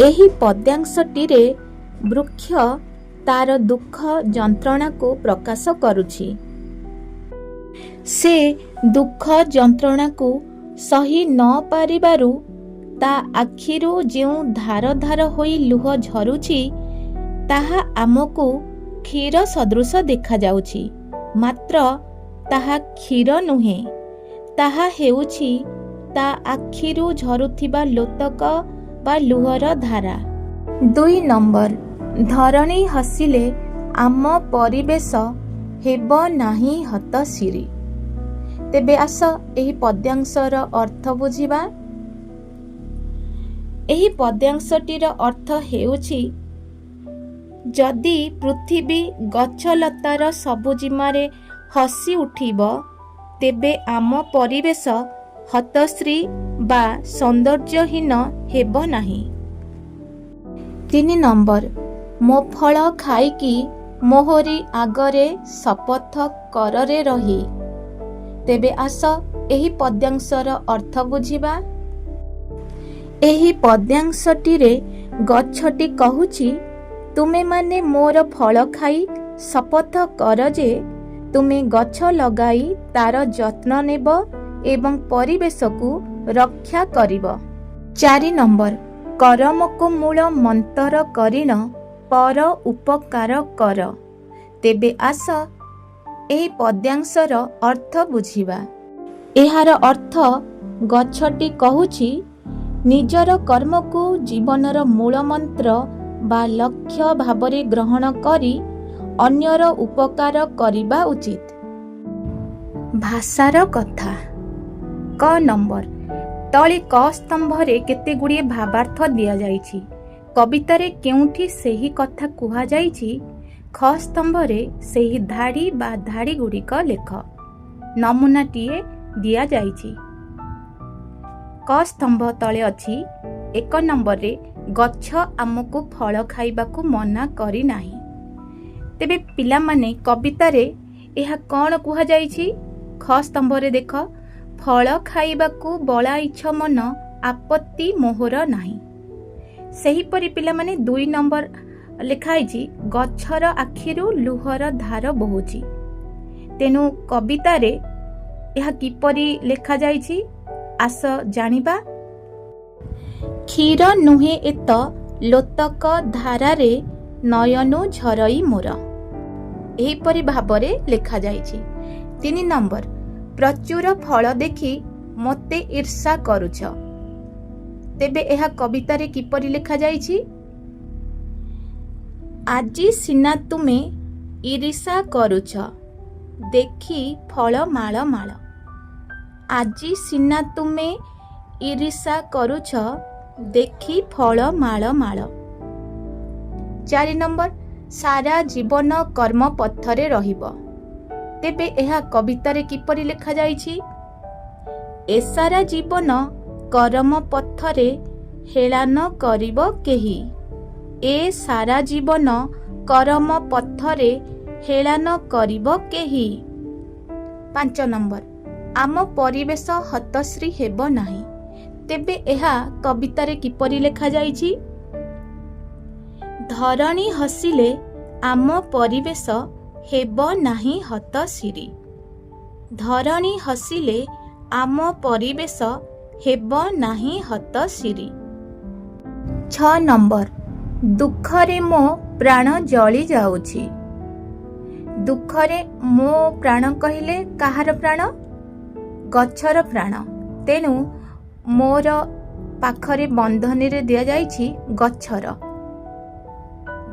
ଏହି ପଦ୍ୟାଂଶଟିରେ ବୃକ୍ଷ ତାର ଦୁଃଖ ଯନ୍ତ୍ରଣାକୁ ପ୍ରକାଶ କରୁଛି। ସେ ଦୁଃଖ ଯନ୍ତ୍ରଣାକୁ ସହି ନ ପାରିବାରୁ ତା ଆଖିରୁ ଯେଉଁ ଧାର ଧାର ହୋଇ ଲୁହ ଝରୁଛି ତାହା ଆମକୁ କ୍ଷୀର ସଦୃଶ ଦେଖାଯାଉଛି। ମାତ୍ର ତାହା କ୍ଷୀର ନୁହେଁ, ତାହା ହେଉଛି ତା ଆଖିରୁ ଝରୁଥିବା ଲୋତକ ବା ଲୁହର ଧାରା। 2 ନମ୍ବର, ଧରଣୀ ହସିଲେ ଆମ ପରିବେଶ ହେବ ନାହିଁ ହତଶିରି। ତେବେ ଆସ ଏହି ପଦ୍ୟାଂଶର ଅର୍ଥ ବୁଝିବା। ଏହି ପଦ୍ୟାଂଶଟିର ଅର୍ଥ ହେଉଛି, ଯଦି ପୃଥିବୀ ଗଛଲତାର ସବୁଜିମାରେ ହସି ଉଠିବ ତେବେ ଆମ ପରିବେଶ ହତଶ୍ରୀ ବା ସୌନ୍ଦର୍ଯ୍ୟହୀନ ହେବ ନାହିଁ। 3 ନମ୍ବର, ମୋ ଫଳ ଖାଇକି ମୋହରି ଆଗରେ ଶପଥ କରରେ ରହି। ତେବେ ଆସ ଏହି ପଦ୍ୟାଂଶର ଅର୍ଥ ବୁଝିବା। ଏହି ପଦ୍ୟାଂଶଟିରେ ଗଛଟି କହୁଛି, ତୁମେମାନେ ମୋର ଫଳ ଖାଇ ଶପଥ କର ଯେ ତୁମେ ଗଛ ଲଗାଇ ତାର ଯତ୍ନ ନେବ ଏବଂ ପରିବେଶକୁ ରକ୍ଷା କରିବ। 4 ନମ୍ବର, କରମକୁ ମୂଳ ମନ୍ତର କରିଣ ପର ଉପକାର କର। ତେବେ ଆସ ଏହି ପଦ୍ୟାଂଶର ଅର୍ଥ ବୁଝିବା। ଏହାର ଅର୍ଥ, ଗଛଟି କହୁଛି ନିଜର କର୍ମକୁ ଜୀବନର ମୂଳମନ୍ତ୍ର ବା ଲକ୍ଷ୍ୟ ଭାବରେ ଗ୍ରହଣ କରି ଅନ୍ୟର ଉପକାର କରିବା ଉଚିତ। ଭାଷାର କଥା। କ ନମ୍ବର, ତଳେ କ ସ୍ତମ୍ଭରେ କେତେଗୁଡ଼ିଏ ଭାବାର୍ଥ ଦିଆଯାଇଛି। କବିତାରେ କେଉଁଠି ସେହି କଥା କୁହାଯାଇଛି, ଖ ସ୍ତମ୍ଭରେ ସେହି ଧାଡ଼ି ବା ଧାଡ଼ିଗୁଡ଼ିକ ଲେଖ। ନମୁନାଟିଏ ଦିଆଯାଇଛି। କ ସ୍ତମ୍ଭ ତଳେ ଅଛି, 1 ନମ୍ବରରେ ଗଛ ଆମକୁ ଫଳ ଖାଇବାକୁ ମନା କରିନାହିଁ। ତେବେ ପିଲାମାନେ, କବିତାରେ ଏହା କ'ଣ କୁହାଯାଇଛି? ଖ ସ୍ତମ୍ଭରେ ଦେଖ, ଫଳ ଖାଇବାକୁ ବଳାଇଛ ମନ ଆପତ୍ତି ମୋହର ନାହିଁ। ସେହିପରି ପିଲାମାନେ 2 ନମ୍ବର ଲେଖାଯାଇଛି, ଗଛର ଆଖିରୁ ଲୁହର ଧାର ବହୁଛି। ତେଣୁ କବିତାରେ ଏହା କିପରି ଲେଖାଯାଇଛି, ଆସ ଜାଣିବା। କ୍ଷୀର ନୁହେଁ ଏତ ଲୋତକ ଧାରାରେ ନୟନୁ ଝରଇ ମୋର। ଏହିପରି ଭାବରେ ଲେଖାଯାଇଛି। 3 ନମ୍ବର, ପ୍ରଚୁର ଫଳ ଦେଖି ମୋତେ ଈର୍ଷା କରୁଛ। ତେବେ ଏହା କବିତାରେ କିପରି ଲେଖାଯାଇଛି? ଆଜି ସିନା ତୁମେ ଈର୍ଷା କରୁଛ ଦେଖି ଫଳ ମାଳ ମାଳ। ଆଜି ସିନା ତୁମେ ଈର୍ଷା କରୁଛ ଦେଖି ଫଳ ମାଳ ମାଳ। 4 ନମ୍ବର, ସାରା ଜୀବନ କର୍ମ ପଥରେ ରହିବ। ତେବେ ଏହା କବିତାରେ କିପରି ଲେଖାଯାଇଛି? ଏ ସାରା ଜୀବନ କରମ ପଥରେ ହେଳାନ କରିବ କେହି। ଏ ସାରା ଜୀବନ କରମ ପଥରେ ହେଳାନ କରିବ କେହି। 5 ନମ୍ବର, ଆମ ପରିବେଶ ହତଶ୍ରୀ ହେବ ନାହିଁ। ତେବେ ଏହା କବିତାରେ କିପରି ଲେଖାଯାଇଛି? ଧରଣୀ ହସିଲେ ଆମ ପରିବେଶ ହେବ ନାହିଁ ହତଶିରି। ଧରଣୀ ହସିଲେ ଆମ ପରିବେଶ ହେବ ନାହିଁ ହତଶିରି। 6 ନମ୍ବର, ଦୁଃଖରେ ମୋ ପ୍ରାଣ ଜଳି ଯାଉଛି। ଦୁଃଖରେ ମୋ ପ୍ରାଣ କହିଲେ କାହାର ପ୍ରାଣ? ଗଛର ପ୍ରାଣ। ତେଣୁ ମୋର ପାଖରେ ବନ୍ଧନୀରେ ଦିଆଯାଇଛି ଗଛର।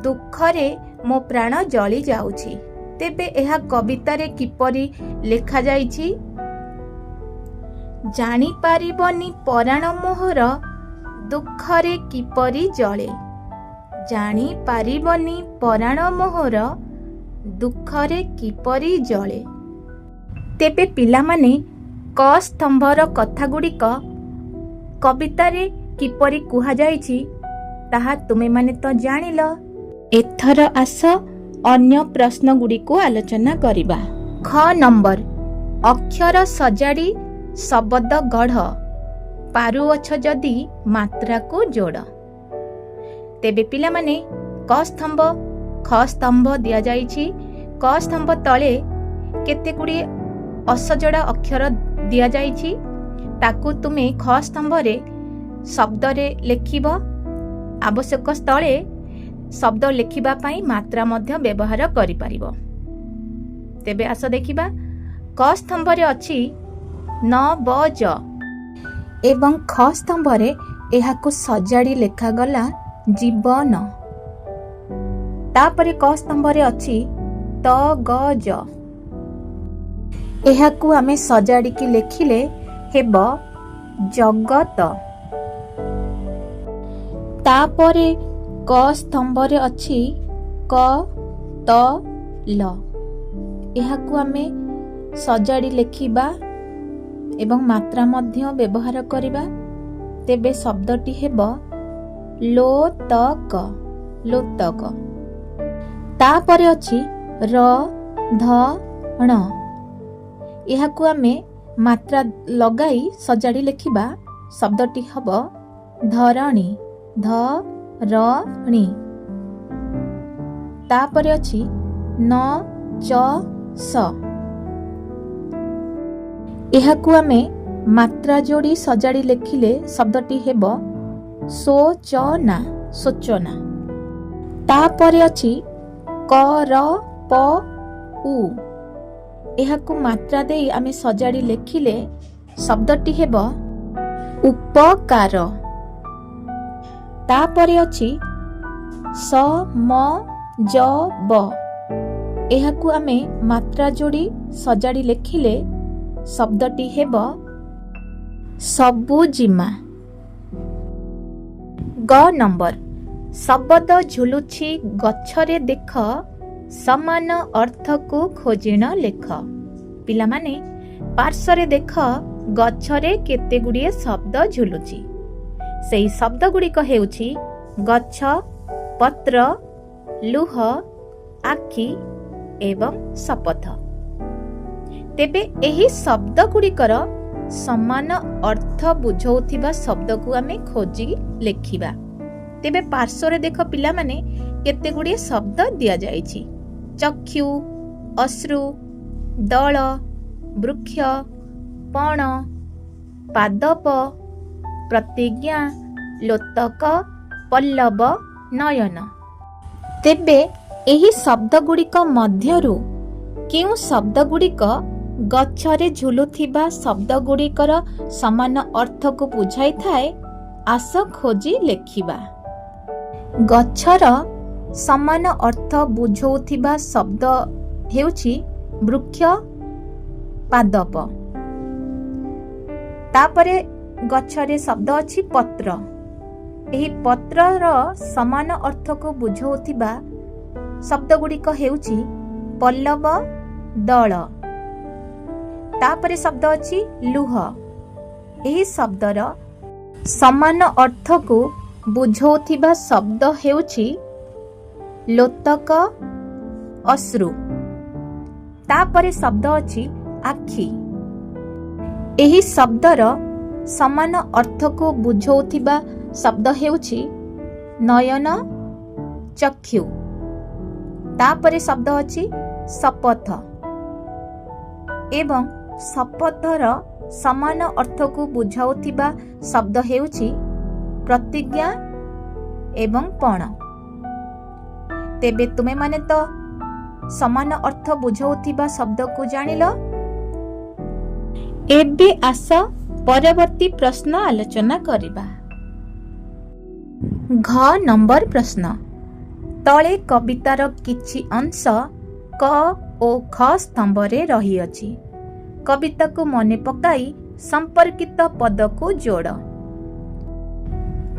ଦୁଃଖରେ ମୋ ପ୍ରାଣ ଜଳି ଯାଉଛି। ତେବେ ଏହା କବିତାରେ କିପରି ଲେଖାଯାଇଛି? ଜାଣିପାରିବନି ପରାଣ ମୋହର ଦୁଃଖରେ କିପରି ଜଳେ। ଜାଣିପାରିବନି ପରାଣ ମୋହର ଦୁଃଖରେ କିପରି ଜଳେ। ତେବେ ପିଲାମାନେ, କ ସ୍ତମ୍ଭର କଥାଗୁଡ଼ିକ କବିତାରେ କିପରି କୁହାଯାଇଛି ତାହା ତୁମେମାନେ ତ ଜାଣିଲ। ଏଥର ଆସ ଅନ୍ୟ ପ୍ରଶ୍ନଗୁଡ଼ିକୁ ଆଲୋଚନା କରିବା। ଖ ନମ୍ବର, ଅକ୍ଷର ସଜାଡ଼ି ଶବଦ ଗଢ଼ ପାରୁଅଛ ଯଦି ମାତ୍ରାକୁ ଯୋଡ଼। ତେବେ ପିଲାମାନେ କ ସ୍ତମ୍ଭ ଖ ସ୍ତମ୍ଭ ଦିଆଯାଇଛି। କ ସ୍ତମ୍ଭ ତଳେ କେତେ ଗୁଡ଼ିଏ ଅସଜଡ଼ା ଅକ୍ଷର ଦିଆଯାଇଛି। ତାକୁ ତୁମେ ଖ ସ୍ତମ୍ଭରେ ଶବ୍ଦରେ ଲେଖିବ। ଆବଶ୍ୟକ ସ୍ଥଳେ ଶବ୍ଦ ଲେଖିବା ପାଇଁ ମାତ୍ରା ମଧ୍ୟ ବ୍ୟବହାର କରିପାରିବ। ତେବେ ଆସ ଦେଖିବା। କ ସ୍ତମ୍ଭରେ ଅଛି ନ ବ ଜ ଏବଂ ଖ ସ୍ତମ୍ଭରେ ଏହାକୁ ସଜାଡ଼ି ଲେଖାଗଲା ଜୀବନ। ତାପରେ କ ସ୍ତମ୍ଭରେ ଅଛି ତ ଗ ଜ। ଏହାକୁ ଆମେ ସଜାଡ଼ିକି ଲେଖିଲେ ହେବ ଜଗତ। ତାପରେ କ ସ୍ତମ୍ଭରେ ଅଛି କ ତ ଲ। ଏହାକୁ ଆମେ ସଜାଡ଼ି ଲେଖିବା ଏବଂ ମାତ୍ରା ମଧ୍ୟ ବ୍ୟବହାର କରିବା। ତେବେ ଶବ୍ଦଟି ହେବ ଲୋତକ ଲୋତକ। ତାପରେ ଅଛି ର ଧ ଣ। ଏହାକୁ ଆମେ ମାତ୍ରା ଲଗାଇ ସଜାଡ଼ି ଲେଖିବା। ଶବ୍ଦଟି ହେବ ଧରଣୀ ଧରଣୀ। ତାପରେ ଅଛି ନ ଚ ସ। ଏହାକୁ ଆମେ ମାତ୍ରା ଯୋଡ଼ି ସଜାଡ଼ି ଲେଖିଲେ ଶବ୍ଦଟି ହେବ ଶୋଚନା ସୂଚନା। ତାପରେ ଅଛି କ ର ପ ଉ। ଏହାକୁ ମାତ୍ରା ଦେଇ ଆମେ ସଜାଡ଼ି ଲେଖିଲେ ଶବ୍ଦଟି ହେବ ଉପକାର। ତାପରେ ଅଛି ସ ମ ଜ ବ। ଏହାକୁ ଆମେ ମାତ୍ରା ଯୋଡ଼ି ସଜାଡ଼ି ଲେଖିଲେ ଶବ୍ଦଟି ହେବ ସବୁଜିମା। ଗ ନମ୍ବର ଶବଦ ଝୁଲୁଛି ଗଛରେ ଦେଖ ସମାନ ଅର୍ଥକୁ ଖୋଜିଣ ଲେଖ। ପିଲାମାନେ ପାର୍ଶ୍ୱରେ ଦେଖ ଗଛରେ କେତେ ଗୁଡ଼ିଏ ଶବ୍ଦ ଝୁଲୁଛି। ସେହି ଶବ୍ଦ ଗୁଡ଼ିକ ହେଉଛି ଗଛ, ପତ୍ର, ଲୁହ, ଆଖି ଏବଂ ଶପଥ। ତେବେ ଏହି ଶବ୍ଦ ଗୁଡ଼ିକର ସମାନ ଅର୍ଥ ବୁଝାଉଥିବା ଶବ୍ଦକୁ ଆମେ ଖୋଜି ଲେଖିବା। ତେବେ ପାର୍ଶ୍ୱରେ ଦେଖ ପିଲାମାନେ କେତେ ଗୁଡ଼ିଏ ଶବ୍ଦ ଦିଆଯାଇଛି। ଚକ୍ଷୁ, ଅଶ୍ରୁ, ଦଳ, ବୃକ୍ଷ, ପଣ, ପାଦପ, ପ୍ରତିଜ୍ଞା, ଲୋତକ, ପଲ୍ଲବ, ନୟନ। ତେବେ ଏହି ଶବ୍ଦ ଗୁଡ଼ିକ ମଧ୍ୟରୁ କେଉଁ ଶବ୍ଦ ଗୁଡ଼ିକ ଗଛରେ ଝୁଲୁଥିବା ଶବ୍ଦ ଗୁଡ଼ିକର ସମାନ ଅର୍ଥକୁ ବୁଝାଇଥାଏ? ଆସ ଖୋଜି ଲେଖିବା। ଗଛର ସମାନ ଅର୍ଥ ବୁଝାଉଥିବା ଶବ୍ଦ ହେଉଛି ବୃକ୍ଷ, ପାଦପ। ତାପରେ ଗଛରେ ଶବ୍ଦ ଅଛି ପତ୍ର। ଏହି ପତ୍ରର ସମାନ ଅର୍ଥକୁ ବୁଝାଉଥିବା ଶବ୍ଦ ଗୁଡ଼ିକ ହେଉଛି ପଲ୍ଲବ, ଦଳ। ତାପରେ ଶବ୍ଦ ଅଛି ଲୁହ। ଏହି ଶବ୍ଦର ସମାନ ଅର୍ଥକୁ ବୁଝାଉଥିବା ଶବ୍ଦ ହେଉଛି ଲୋତକ, ଅଶ୍ରୁ। ତାପରେ ଶବ୍ଦ ଅଛି ଆଖି। ଏହି ଶବ୍ଦର ସମାନ ଅର୍ଥକୁ ବୁଝାଉଥିବା ଶବ୍ଦ ହେଉଛି ନୟନ, ଚକ୍ଷୁ। ତାପରେ ଶବ୍ଦ ଅଛି ଶପଥ ଏବଂ ଶପଥର ସମାନ ଅର୍ଥକୁ ବୁଝାଉଥିବା ଶବ୍ଦ ହେଉଛି ପ୍ରତିଜ୍ଞା ଏବଂ ପଣ। ତେବେ ତୁମେମାନେ ତ ସମାନ ଅର୍ଥ ବୁଝାଉଥିବା ଶବ୍ଦକୁ ଜାଣିଲ। ଏବେ ଆସ ପରବର୍ତ୍ତୀ ପ୍ରଶ୍ନ ଆଲୋଚନା କରିବା। ଘ ନମ୍ବର ପ୍ରଶ୍ନ। ତଳେ କବିତାର କିଛି ଅଂଶ କ ଓ ଖ ସ୍ତମ୍ଭରେ ରହିଅଛି। କବିତାକୁ ମନେ ପକାଇ ସମ୍ପର୍କିତ ପଦକୁ ଯୋଡ଼।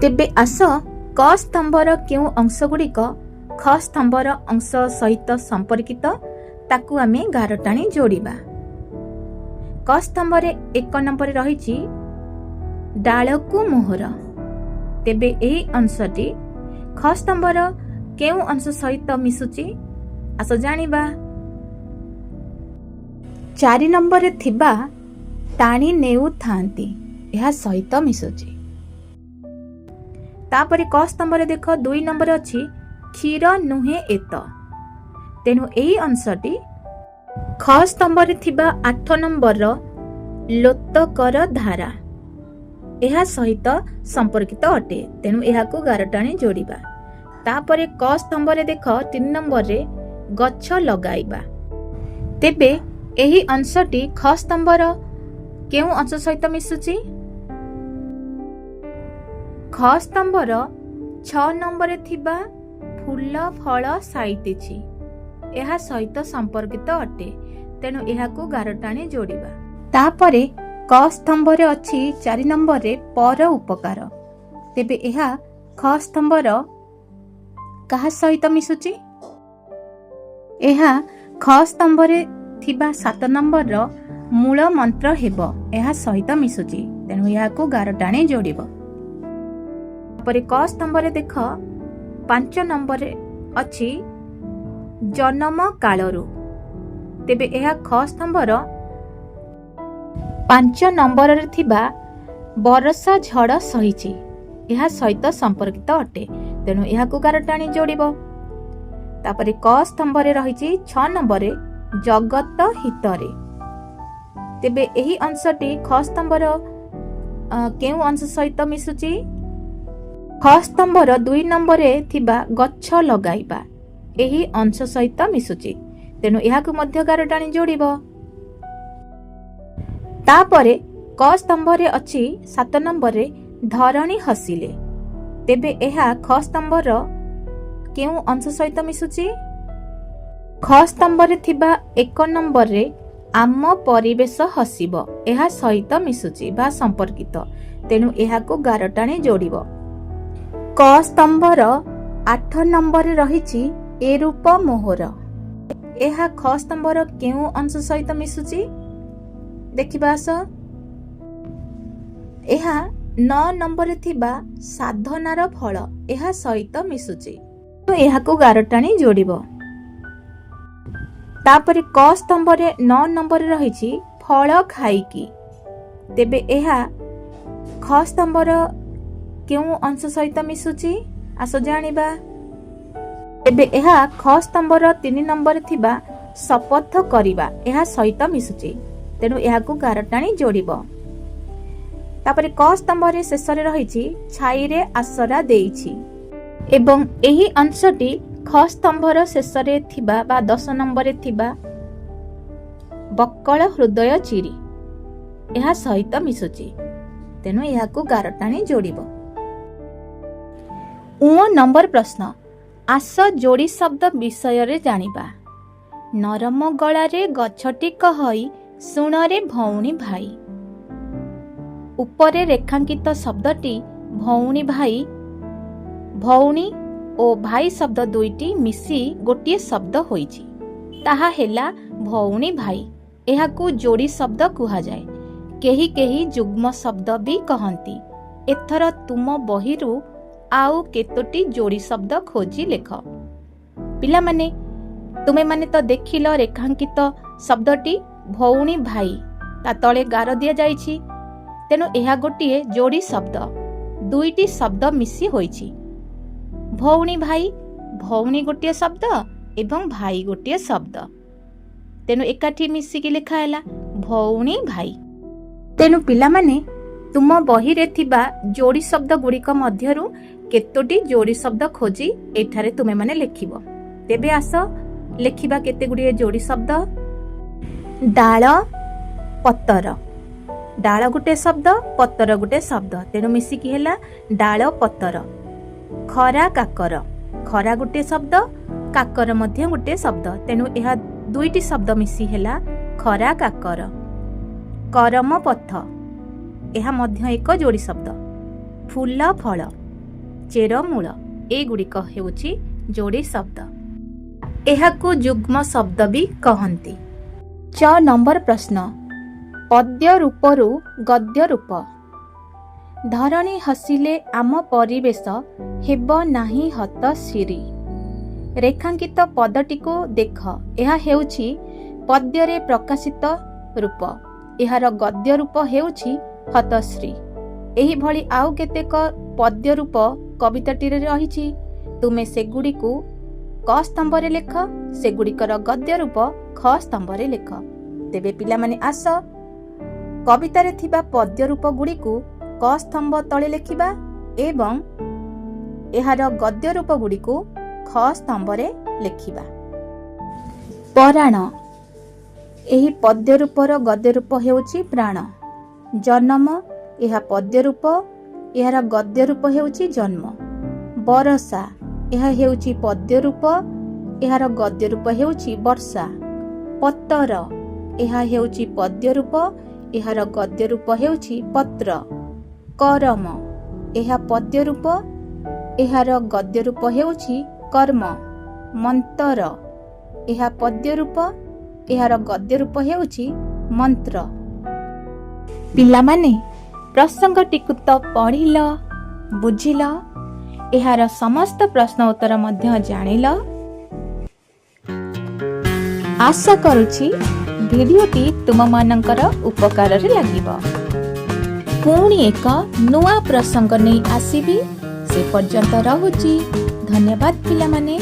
ତେବେ ଆସ କ ସ୍ତମ୍ଭର କେଉଁ ଅଂଶ ଗୁଡ଼ିକ ଖ ସ୍ତମ୍ଭର ଅଂଶ ସହିତ ସମ୍ପର୍କିତ ତାକୁ ଆମେ ଗାର ଟାଣି ଯୋଡ଼ିବା। କ ସ୍ତମ୍ଭରେ 1 ନମ୍ବରରେ ରହିଛି ଡାଳକୁ ମୋହର। ତେବେ ଏହି ଅଂଶଟି ଖ ସ୍ତମ୍ଭର କେଉଁ ଅଂଶ ସହିତ ମିଶୁଛି? ଆସ ଜାଣିବା। ଚାରି ନମ୍ବରରେ ଥିବା ଟାଣି ନେଉଥାନ୍ତି ଏହା ସହିତ ମିଶୁଛି। ତାପରେ କ ସ୍ତମ୍ଭରେ ଦେଖ 2 ନମ୍ବର ଅଛି କ୍ଷୀର ନୁହେଁ ଏତ, ତେଣୁ ଏହି ଅଂଶଟି ଖ ସ୍ତମ୍ଭରେ ଥିବା 8 ନମ୍ବରର ଲୋତକର ଧାରା ଏହା ସହିତ ସମ୍ପର୍କିତ ଅଟେ, ତେଣୁ ଏହାକୁ ଗାର ଟାଣି ଯୋଡ଼ିବା। ତାପରେ କ ସ୍ତମ୍ଭରେ ଦେଖ 3 ନମ୍ବରରେ ଗଛ ଲଗାଇବା, ତେବେ ଏହି ଅଂଶଟି ଖ ସ୍ତମ୍ଭର କେଉଁ ଅଂଶ ସହିତ ମିଶୁଛି? ଖ ସ୍ତମ୍ଭର 6 ନମ୍ବରରେ ଥିବା ଫୁଲ ଫଳ ସାଇତିଛି ଏହା ସହିତ ସମ୍ପର୍କିତ ଅଟେ, ତେଣୁ ଏହାକୁ ଗାର ଟାଣି ଯୋଡ଼ିବା। ତାପରେ କ ସ୍ତମ୍ଭରେ ଅଛି 4 ନମ୍ବରରେ ପର ଉପକାର, ତେବେ ଏହା ଖ ସ୍ତମ୍ଭର କାହା ସହିତ ମିଶୁଛି? ଏହା ଖ ସ୍ତମ୍ଭରେ ଥିବା 7 ନମ୍ବରର ମୂଳ ମନ୍ତ୍ର ହେବ ଏହା ସହିତ ମିଶୁଛି, ତେଣୁ ଏହାକୁ ଗାର ଟାଣି ଯୋଡ଼ିବ। ତାପରେ କ ସ୍ତମ୍ଭରେ ଦେଖ 5 ନମ୍ବରରେ ଅଛି ଜନମ କାଳରୁ, ତେବେ ଏହା ଖ ସ୍ତମ୍ଭର 5 ନମ୍ବରରେ ଥିବା ବରଷା ଝଡ଼ ସହିଛି ଏହା ସହିତ ସମ୍ପର୍କିତ ଅଟେ, ତେଣୁ ଏହାକୁ ଗାର ଟାଣି ଯୋଡ଼ିବ। ତାପରେ କ ସ୍ତମ୍ଭରେ ରହିଛି 6 ନମ୍ବରରେ ଜଗତ ହିତରେ, ତେବେ ଏହି ଅଂଶଟି ଖ ସ୍ତମ୍ଭର କେଉଁ ଅଂଶ ସହିତ ମିଶୁଛି? ଖ ସ୍ତମ୍ଭର 2 ନମ୍ବରରେ ଥିବା ଗଛ ଲଗାଇବା ଏହି ଅଂଶ ସହିତ ମିଶୁଛି, ତେଣୁ ଏହାକୁ ମଧ୍ୟ ଗାର ଟାଣି ଯୋଡ଼ିବ। ତାପରେ କ ସ୍ତମ୍ଭରେ ଅଛି 7 ନମ୍ବରରେ ଧରଣୀ ହସିଲେ, ତେବେ ଏହା ଖ ସ୍ତମ୍ଭର କେଉଁ ଅଂଶ ସହିତ ମିଶୁଛି? ଖ ସ୍ତମ୍ଭରେ ଥିବା 1 ନମ୍ବରରେ ଆମ ପରିବେଶ ହସିବ ଏହା ସହିତ ମିଶୁଛି ବା ସମ୍ପର୍କିତ, ତେଣୁ ଏହାକୁ ଗାର ଟାଣି ଯୋଡ଼ିବ। କ ସ୍ତମ୍ଭର 8 ନମ୍ବରରେ ରହିଛି ଏ ରୂପ ମୋହର, ଏହା ଖ ସ୍ତମ୍ଭର କେଉଁ ଅଂଶ ସହିତ ମିଶୁଛି? ଦେଖିବା ଆସ। ଏହା 9 ନମ୍ବରରେ ଥିବା ସାଧନାର ଫଳ ଏହା ସହିତ ମିଶୁଛି, ଏହାକୁ ଗାର ଟାଣି ଯୋଡ଼ିବ। ତାପରେ କ ସ୍ତମ୍ଭରେ 9 ନମ୍ବରରେ ରହିଛି ଫଳ ଖାଇକି, ତେବେ ଏହା ଖ ସ୍ତମ୍ଭର କେଉଁ ଅଂଶ ସହିତ ମିଶୁଛି? ଆସ ଜାଣିବା। ତେବେ ଏହା ଖ ସ୍ତମ୍ଭର 3 ନମ୍ବରରେ ଥିବା ଶପଥ କରିବା ଏହା ସହିତ ମିଶୁଛି, ତେଣୁ ଏହାକୁ ଗାର ଟାଣି ଯୋଡ଼ିବ। ତାପରେ କ ସ୍ତମ୍ଭରେ ଶେଷରେ ରହିଛି ଛାଇରେ ଆସରା ଦେଇଛି, ଏବଂ ଏହି ଅଂଶଟି ଖ ସ୍ତମ୍ଭର ଶେଷରେ ଥିବା ବା 10 ନମ୍ବରରେ ଥିବା ବକଳ ହୃଦୟ ଚିରି ଏହା ସହିତ ମିଶୁଛି, ତେଣୁ ଏହାକୁ ଗାର ଟାଣି ଯୋଡ଼ିବ। 9 ନମ୍ବର ପ୍ରଶ୍ନ, ଆସ ଯୋଡ଼ି ଶବ୍ଦ ବିଷୟରେ ଜାଣିବା। ନରମ ଗଳାରେ ଗଛଟି କହଇ ଶୁଣରେ ଭଉଣୀ ଭାଇ, ଉପରେ ରେଖାଙ୍କିତ ଶବ୍ଦଟି ଭଉଣୀ ଭାଇ, ଭଉଣୀ ଓ ଭାଇ ଶବ୍ଦ ଦୁଇଟି ମିଶି ଗୋଟିଏ ଶବ୍ଦ ହୋଇଛି, ତାହା ହେଲା ଭଉଣୀ ଭାଇ। ଏହାକୁ ଯୋଡ଼ି ଶବ୍ଦ କୁହାଯାଏ, କେହି କେହି ଯୁଗ୍ମ ଶବ୍ଦ ବି କହନ୍ତି। ଏଥର ତୁମ ବହିରୁ ଆଉ କେତୋଟି ଯୋଡ଼ି ଶବ୍ଦ ଖୋଜି ଲେଖ। ପିଲାମାନେ, ତୁମେମାନେ ତ ଦେଖିଲ ରେଖାଙ୍କିତ ଶବ୍ଦଟି ଭଉଣୀ ଭାଇ, ତା ତଳେ ଗାର ଦିଆଯାଇଛି, ତେଣୁ ଏହା ଗୋଟିଏ ଯୋଡ଼ି ଶବ୍ଦ, ଦୁଇଟି ଶବ୍ଦ ମିଶି ହୋଇଛି। ଭଉଣୀ ଭାଇ, ଭଉଣୀ ଗୋଟିଏ ଶବ୍ଦ ଏବଂ ଭାଇ ଗୋଟିଏ ଶବ୍ଦ, ତେଣୁ ଏକାଠି ମିଶିକି ଲେଖା ହେଲା ଭଉଣୀ ଭାଇ। ତେଣୁ ପିଲାମାନେ, ତୁମ ବହିରେ ଥିବା ଯୋଡ଼ି ଶବ୍ଦ ଗୁଡ଼ିକ ମଧ୍ୟରୁ କେତୋଟି ଯୋଡ଼ି ଶବ୍ଦ ଖୋଜି ଏଠାରେ ତୁମେମାନେ ଲେଖିବ। ତେବେ ଆସ ଲେଖିବା କେତେ ଗୁଡ଼ିଏ ଯୋଡ଼ି ଶବ୍ଦ। ଡାଳ ପତର, ଡାଳ ଗୋଟେ ଶବ୍ଦ, ପତର ଗୋଟେ ଶବ୍ଦ, ତେଣୁ ମିଶିକି ହେଲା ଡାଳ ପତର। ଖରା କାକର, ଖରା ଗୋଟେ ଶବ୍ଦ, କାକର ମଧ୍ୟ ଗୋଟେ ଶବ୍ଦ, ତେଣୁ ଏହା ଦୁଇଟି ଶବ୍ଦ ମିଶି ହେଲା ଖରା କାକର। କରମ ପଥ, ଏହା ମଧ୍ୟ ଏକ ଯୋଡ଼ି ଶବ୍ଦ। ଫୁଲ ଫଳ, ଚେରମୂଳ, ଏଗୁଡ଼ିକ ହେଉଛି ଯୋଡ଼ି ଶବ୍ଦ। ଏହାକୁ ଯୁଗ୍ମ ଶବ୍ଦ ବି କହନ୍ତି। 6 ନମ୍ବର ପ୍ରଶ୍ନ, ପଦ୍ୟ ରୂପରୁ ଗଦ୍ୟ ରୂପ। ଧରଣୀ ହସିଲେ ଆମ ପରିବେଶ ହେବ ନାହିଁ ହତଶିରି। ରେଖାଙ୍କିତ ପଦଟିକୁ ଦେଖ, ଏହା ହେଉଛି ପଦ୍ୟରେ ପ୍ରକାଶିତ ରୂପ। ଏହାର ଗଦ୍ୟ ରୂପ ହେଉଛି ହତଶ୍ରୀ। ଏହିଭଳି ଆଉ କେତେକ ପଦ୍ୟ ରୂପ କବିତାଟିରେ ରହିଛି। ତୁମେ ସେଗୁଡ଼ିକୁ କ ସ୍ତମ୍ଭରେ ଲେଖ, ସେଗୁଡ଼ିକର ଗଦ୍ୟ ରୂପ ଖ ସ୍ତମ୍ଭରେ ଲେଖ। ତେବେ ପିଲାମାନେ ଆସ କବିତାରେ ଥିବା ପଦ୍ୟ ରୂପ ଗୁଡ଼ିକୁ କ ସ୍ତମ୍ଭ ତଳେ ଲେଖିବା ଏବଂ ଏହାର ଗଦ୍ୟ ରୂପ ଗୁଡ଼ିକୁ ଖ ସ୍ତମ୍ଭରେ ଲେଖିବା। ପରାଣ। ଏହି ପଦ୍ୟ ରୂପର ଗଦ୍ୟ ରୂପ ହେଉଛି ପ୍ରାଣ। ଜନମ। ଏହା ପଦ୍ୟ ରୂପ, ଏହାର ଗଦ୍ୟ ରୂପ ହେଉଛି ଜନ୍ମ। ବରଷା। ଏହା ହେଉଛି ପଦ୍ୟ ରୂପ, ଏହାର ଗଦ୍ୟ ରୂପ ହେଉଛି ବର୍ଷା। ପତର। ଏହା ହେଉଛି ପଦ୍ୟ ରୂପ, ଏହାର ଗଦ୍ୟ ରୂପ ହେଉଛି ପତ୍ର। କରମ। ଏହା ପଦ୍ୟ ରୂପ, ଏହାର ଗଦ୍ୟ ରୂପ ହେଉଛି କର୍ମ। ମନ୍ତର। ଏହା ପଦ୍ୟ ରୂପ, ଏହାର ଗଦ୍ୟ ରୂପ ହେଉଛି ମନ୍ତ୍ର। ପିଲାମାନେ ପ୍ରସଙ୍ଗଟିକୁ ତ ପଢ଼ିଲ, ବୁଝିଲ, ଏହାର ସମସ୍ତ ପ୍ରଶ୍ନ ଉତ୍ତର ମଧ୍ୟ ଜାଣିଲ। ଆଶା କରୁଛି ଭିଡ଼ିଓଟି ତୁମମାନଙ୍କର ଉପକାରରେ ଲାଗିବ। ପୁଣି ଏକ ନୂଆ ପ୍ରସଙ୍ଗ ନେଇ ଆସିବି। ସେ ପର୍ଯ୍ୟନ୍ତ ରହୁଛି। ଧନ୍ୟବାଦ ପିଲାମାନେ।